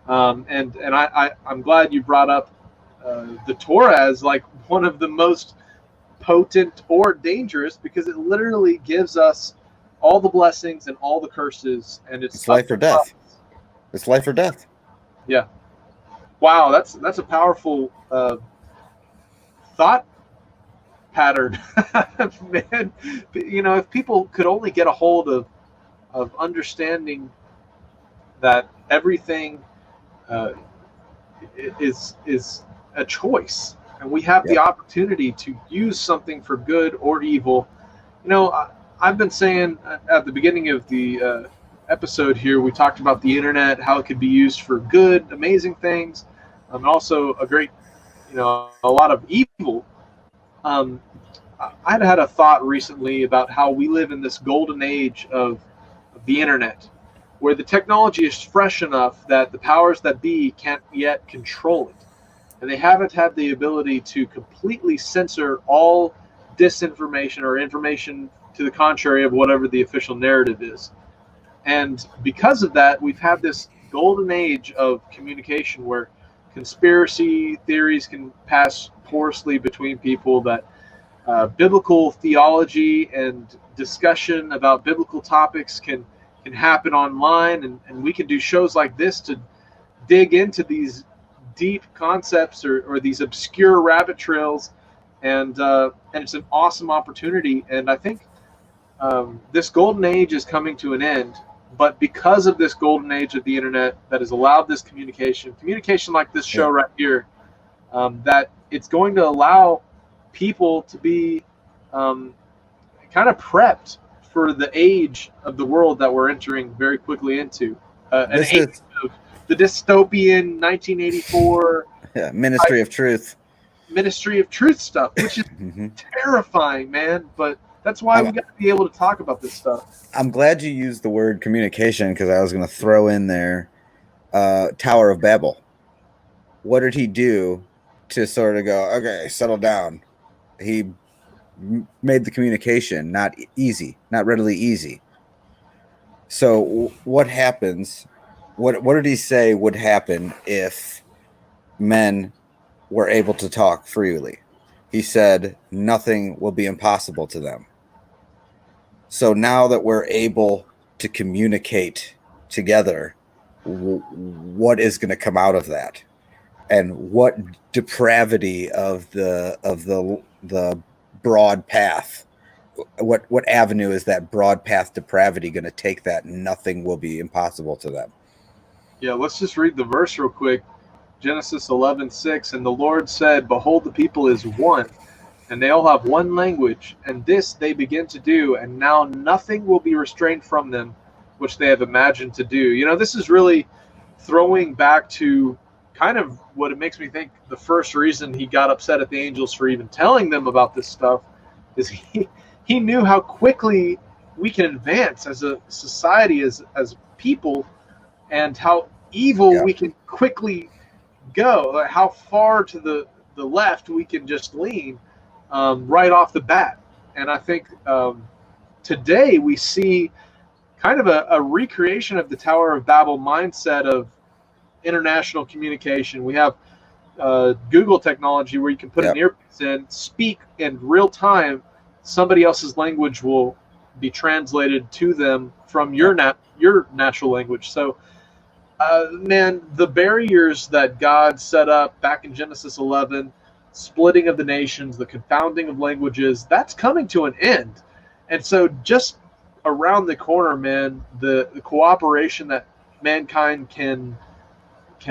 And I'm glad you brought up the Torah as like one of the most potent or dangerous, because it literally gives us all the blessings and all the curses, and it's life or death. It's life or death. Yeah. Wow, that's a powerful thought pattern. Man, if people could only get a hold of understanding that everything uh, is a choice, and we have the Yep. opportunity to use something for good or evil. I've been saying at the beginning of the episode here, we talked about the internet, how it could be used for good, amazing things, and also a lot of evil. Um, I'd had a thought recently about how we live in this golden age of the internet, where the technology is fresh enough that the powers that be can't yet control it. And they haven't had the ability to completely censor all disinformation or information to the contrary of whatever the official narrative is. And because of that, we've had this golden age of communication where conspiracy theories can pass porously between people, that biblical theology and discussion about biblical topics can happen online, and we can do shows like this to dig into these deep concepts or these obscure rabbit trails, and it's an awesome opportunity. And I think this golden age is coming to an end, but because of this golden age of the internet that has allowed this communication like this show right here, that it's going to allow people to be kind of prepped for the age of the world that we're entering very quickly into. An This age is of the dystopian 1984 Ministry of Truth. Ministry of Truth stuff, which is terrifying, man. But that's why we got to be able to talk about this stuff. I'm glad you used the word communication, because I was going to throw in there Tower of Babel. What did he do to sort of go, okay, settle down? He made the communication not readily easy. So what happens? What did he say would happen if men were able to talk freely? He said nothing will be impossible to them. So now that we're able to communicate together, what is going to come out of that? And what depravity of the broad path? What avenue is that broad path depravity going to take that nothing will be impossible to them? Yeah, let's just read the verse real quick. Genesis 11:6, and the Lord said, behold, the people is one, and they all have one language, and this they begin to do, and now nothing will be restrained from them, which they have imagined to do. This is really throwing back to kind of what it makes me think the first reason he got upset at the angels for even telling them about this stuff is he knew how quickly we can advance as a society, as people, and how evil we can quickly go, like how far to the left we can just lean right off the bat. And I think today we see kind of a recreation of the Tower of Babel mindset of international communication. We have Google technology where you can put an earpiece in, speak in real time. Somebody else's language will be translated to them from your natural language. So, man, the barriers that God set up back in Genesis 11, splitting of the nations, the confounding of languages, that's coming to an end. And so just around the corner, man, the cooperation that mankind can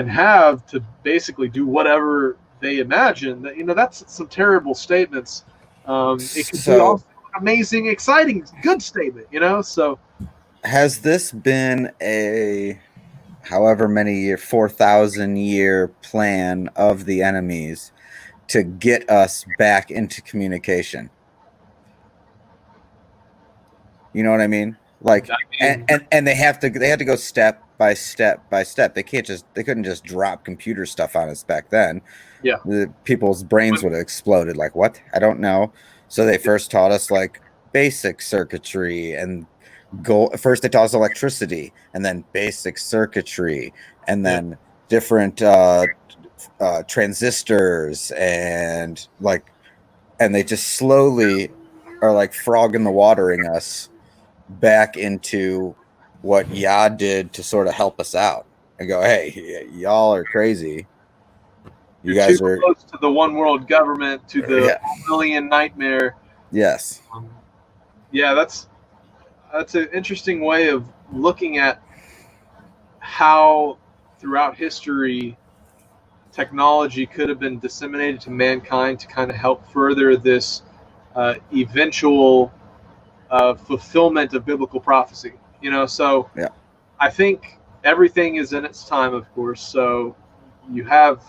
have to basically do whatever they imagine, that's some terrible statements. It could be also an amazing, exciting, good statement, so. Has this been a however many year, 4,000 year plan of the enemies to get us back into communication? You know what I mean? Like, and they had to go step by step by step. They couldn't just drop computer stuff on us back then. Yeah. The people's brains would have exploded. Like, what? I don't know. So they first taught us like basic circuitry, and first they taught us electricity, and then basic circuitry, and then different transistors, and they just slowly are like frog in the watering us back into what Yah did to sort of help us out and go, hey, y'all are crazy. You You're too guys are close to the one world government, to the yeah, Orwellian nightmare. yes. Yeah, that's an interesting way of looking at how throughout history technology could have been disseminated to mankind to kind of help further this eventual fulfillment of biblical prophecy. So Yeah. I think everything is in its time, of course. So you have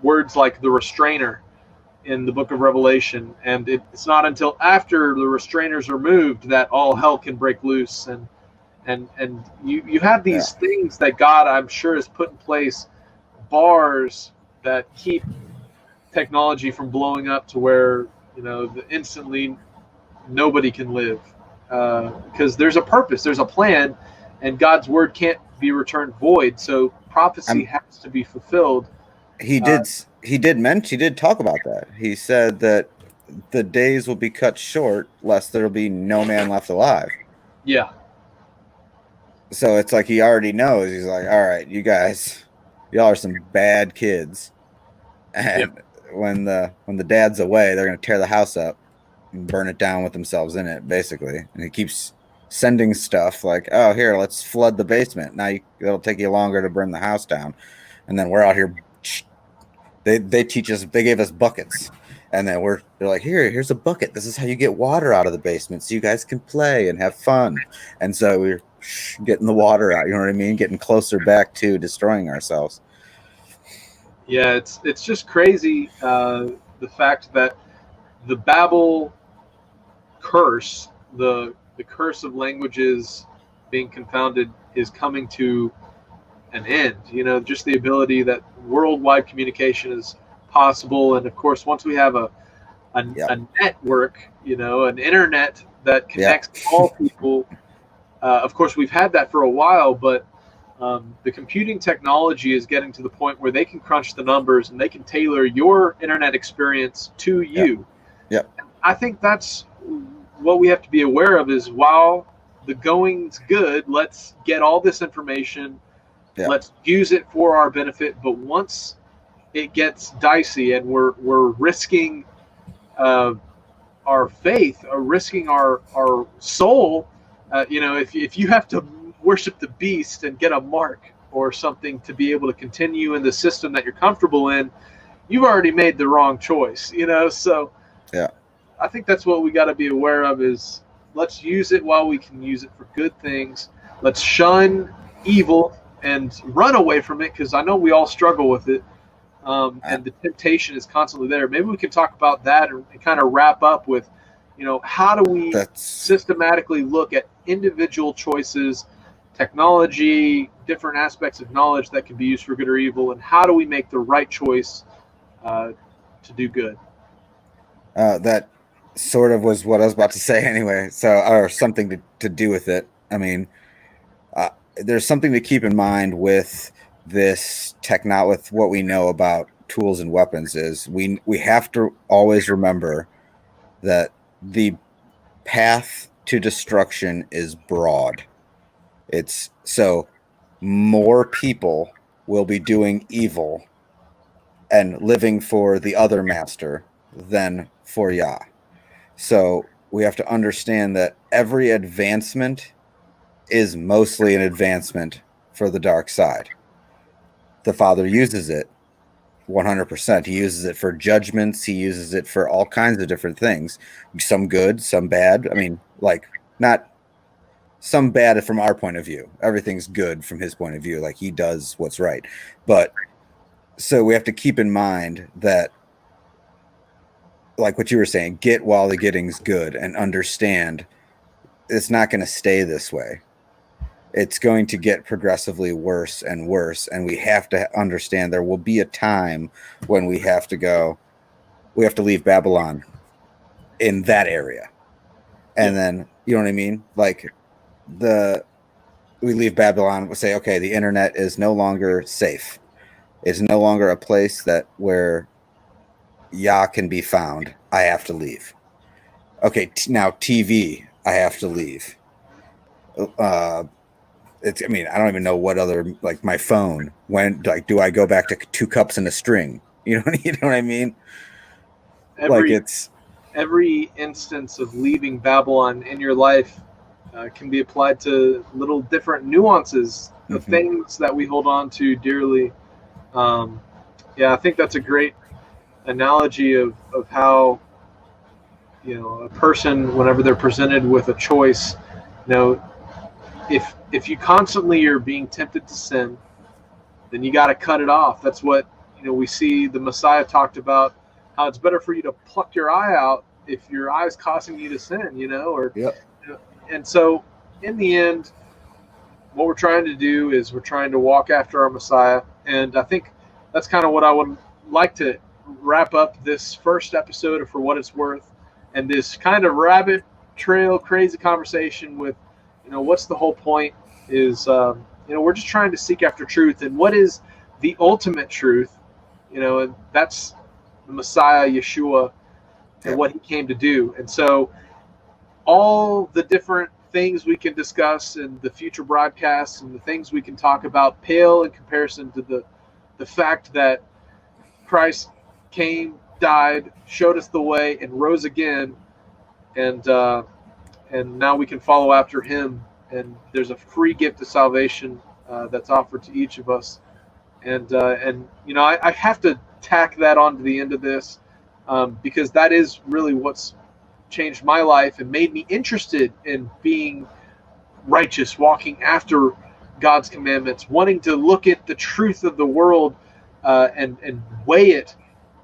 words like the restrainer in the book of Revelation, and it's not until after the restrainers are moved that all hell can break loose. And you have Yeah. these things that God, I'm sure, has put in place, bars that keep technology from blowing up to where instantly nobody can live, because there's a purpose, there's a plan, and God's word can't be returned void. So prophecy I'm has to be fulfilled. he Uh, did he did talk about that. He said that the days will be cut short lest there'll be no man left alive. yeah, So it's like he already knows. He's like, all right, you guys, y'all are some bad kids. yeah, And when the dad's away, they're gonna tear the house up and burn it down with themselves in it, basically. And he keeps sending stuff like, oh, here, let's flood the basement. Now it'll take you longer to burn the house down. And then we're out here. They teach us. They gave us buckets, and then they're like, here's a bucket. This is how you get water out of the basement, so you guys can play and have fun. And so we're getting the water out. You know what I mean? Getting closer back to destroying ourselves. yeah. It's just crazy, the fact that the Babel curse, the curse of languages being confounded, is coming to an end. Just the ability that worldwide communication is possible, and of course, once we have Yep. a network, an internet that Yep. connects all people. Of course, we've had that for a while, but the computing technology is getting to the point where they can crunch the numbers and they can tailor your internet experience to Yep. you. Yep. I think that's what we have to be aware of, is while the going's good, let's get all this information, Yep. let's use it for our benefit. But once it gets dicey and we're risking our faith, or risking our soul, if you have to worship the beast and get a mark or something to be able to continue in the system that you're comfortable in, you've already made the wrong choice. So Yeah. I think that's what we got to be aware of, is let's use it while we can use it for good things. Let's shun evil and run away from it, because I know we all struggle with it. And the temptation is constantly there. Maybe we can talk about that and kind of wrap up with, how do we systematically look at individual choices, technology, different aspects of knowledge that can be used for good or evil, and how do we make the right choice to do good? That sort of was what I was about to say anyway. So, or something to do with it. I mean, there's something to keep in mind with this with what we know about tools and weapons, is we have to always remember that the path to destruction is broad. It's so more people will be doing evil and living for the other master than for Yah. So we have to understand that every advancement is mostly an advancement for the dark side. The Father uses it 100%. He uses it for judgments. He uses it for all kinds of different things. Some good, some bad. I mean, like, not some bad from our point of view. Everything's good from his point of view. Like, he does what's right. But so we have to keep in mind that, like what you were saying, get while the getting's good, and understand it's not going to stay this way. It's going to get progressively worse and worse. And we have to understand there will be a time when we have to leave Babylon in that area. And then, you know what I mean? Like, we leave Babylon, we say, okay, the internet is no longer safe. It's no longer a place where Yah can be found. I have to leave. Okay, now TV, I have to leave. I mean, I don't even know what other, like my phone, when, like, do I go back to 2 cups and a string? You know what I mean? Like Every instance of leaving Babylon in your life can be applied to little different nuances of things that we hold on to dearly. I think that's a great analogy of how, a person, whenever they're presented with a choice, if you constantly are being tempted to sin, then you got to cut it off. That's what we see the Messiah talked about, how it's better for you to pluck your eye out if your eye is causing you to sin, Yep. And so in the end, what we're trying to do is we're trying to walk after our Messiah. And I think that's kind of what I would like to wrap up this first episode of For What It's Worth, and this kind of rabbit trail crazy conversation with, what's the whole point is, we're just trying to seek after truth. And what is the ultimate truth? And that's the Messiah, Yeshua, and what he came to do. And so all the different things we can discuss in the future broadcasts and the things we can talk about pale in comparison to the fact that Christ came, died, showed us the way, and rose again, and now we can follow after him. And there's a free gift of salvation that's offered to each of us. And I have to tack that onto the end of this because that is really what's changed my life and made me interested in being righteous, walking after God's commandments, wanting to look at the truth of the world and weigh it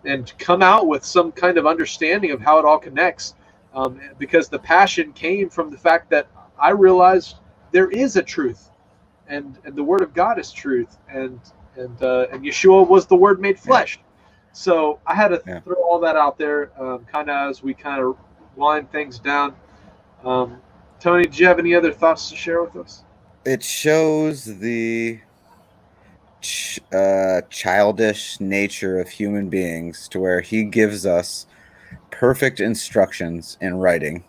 and come out with some kind of understanding of how it all connects. Because the passion came from the fact that I realized there is a truth, and the Word of God is truth, and Yeshua was the Word made flesh. So I had to throw all that out there, kind of as we kind of wind things down. Tony, do you have any other thoughts to share with us? It shows the childish nature of human beings, to where he gives us perfect instructions in writing,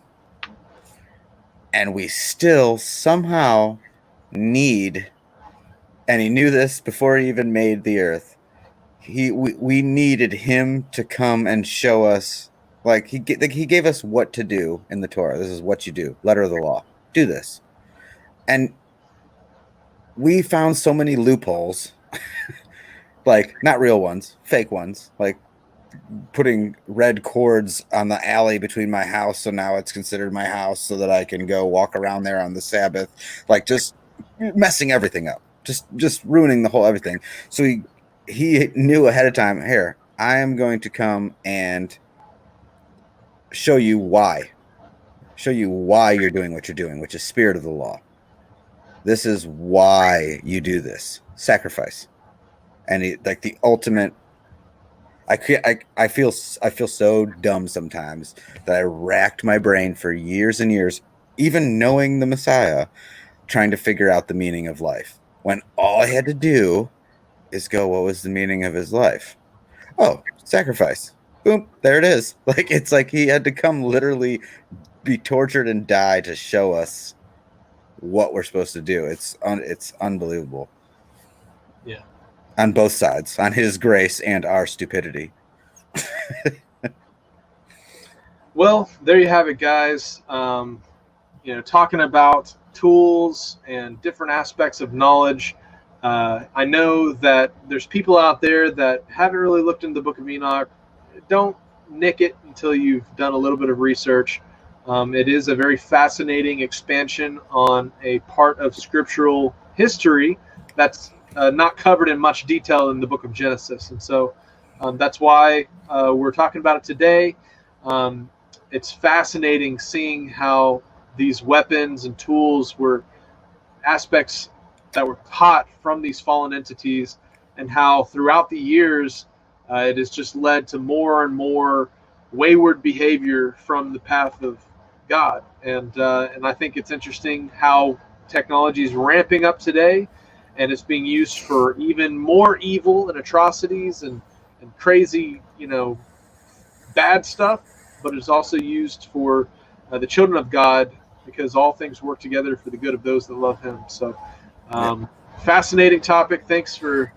and we still somehow need, and he knew this before he even made the earth, we needed him to come and show us, like he gave us what to do in the Torah. This is what you do, letter of the law, do this. And we found so many loopholes, like not real ones, fake ones, like putting red cords on the alley between my house, so now it's considered my house, so that I can go walk around there on the Sabbath, like just messing everything up, just ruining the whole everything. So he knew ahead of time, here, I am going to come and show you why you're doing what you're doing, which is spirit of the law. This is why you do this sacrifice. And like the ultimate, I feel so dumb sometimes that I racked my brain for years and years, even knowing the Messiah, trying to figure out the meaning of life, when all I had to do is go, what was the meaning of his life? Oh, sacrifice. Boom, there it is. Like, it's like he had to come literally be tortured and die to show us what we're supposed to do. It's unbelievable. Yeah. On both sides, on his grace and our stupidity. Well, there you have it, guys. Talking about tools and different aspects of knowledge. I know that there's people out there that haven't really looked into the Book of Enoch. Don't nick it until you've done a little bit of research. It is a very fascinating expansion on a part of scriptural history that's not covered in much detail in the Book of Genesis. And so that's why we're talking about it today. It's fascinating seeing how these weapons and tools were aspects that were taught from these fallen entities, and how throughout the years it has just led to more and more wayward behavior from the path of God. And I think it's interesting how technology is ramping up today, and it's being used for even more evil and atrocities and crazy, bad stuff, but it's also used for the children of God, because all things work together for the good of those that love him. So Fascinating topic. Thanks for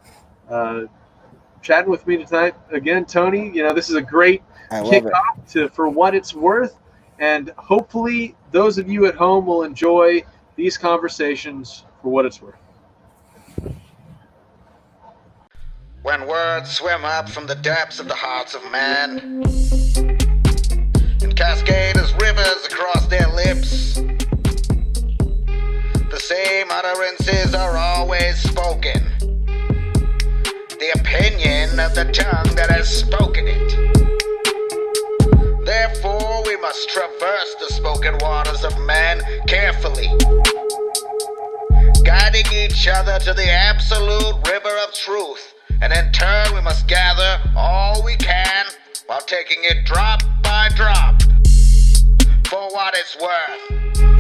chatting with me tonight again, Tony. This is a great I love it. kickoff to For What It's Worth, and hopefully those of you at home will enjoy these conversations for what it's worth. When words swim up from the depths of the hearts of man and cascade as rivers across their lips, the same utterances are always spoken. The opinion of the tongue that has spoken it. Therefore, we must traverse the spoken waters of man carefully, guiding each other to the absolute river of truth. And in turn, we must gather all we can while taking it drop by drop for what it's worth.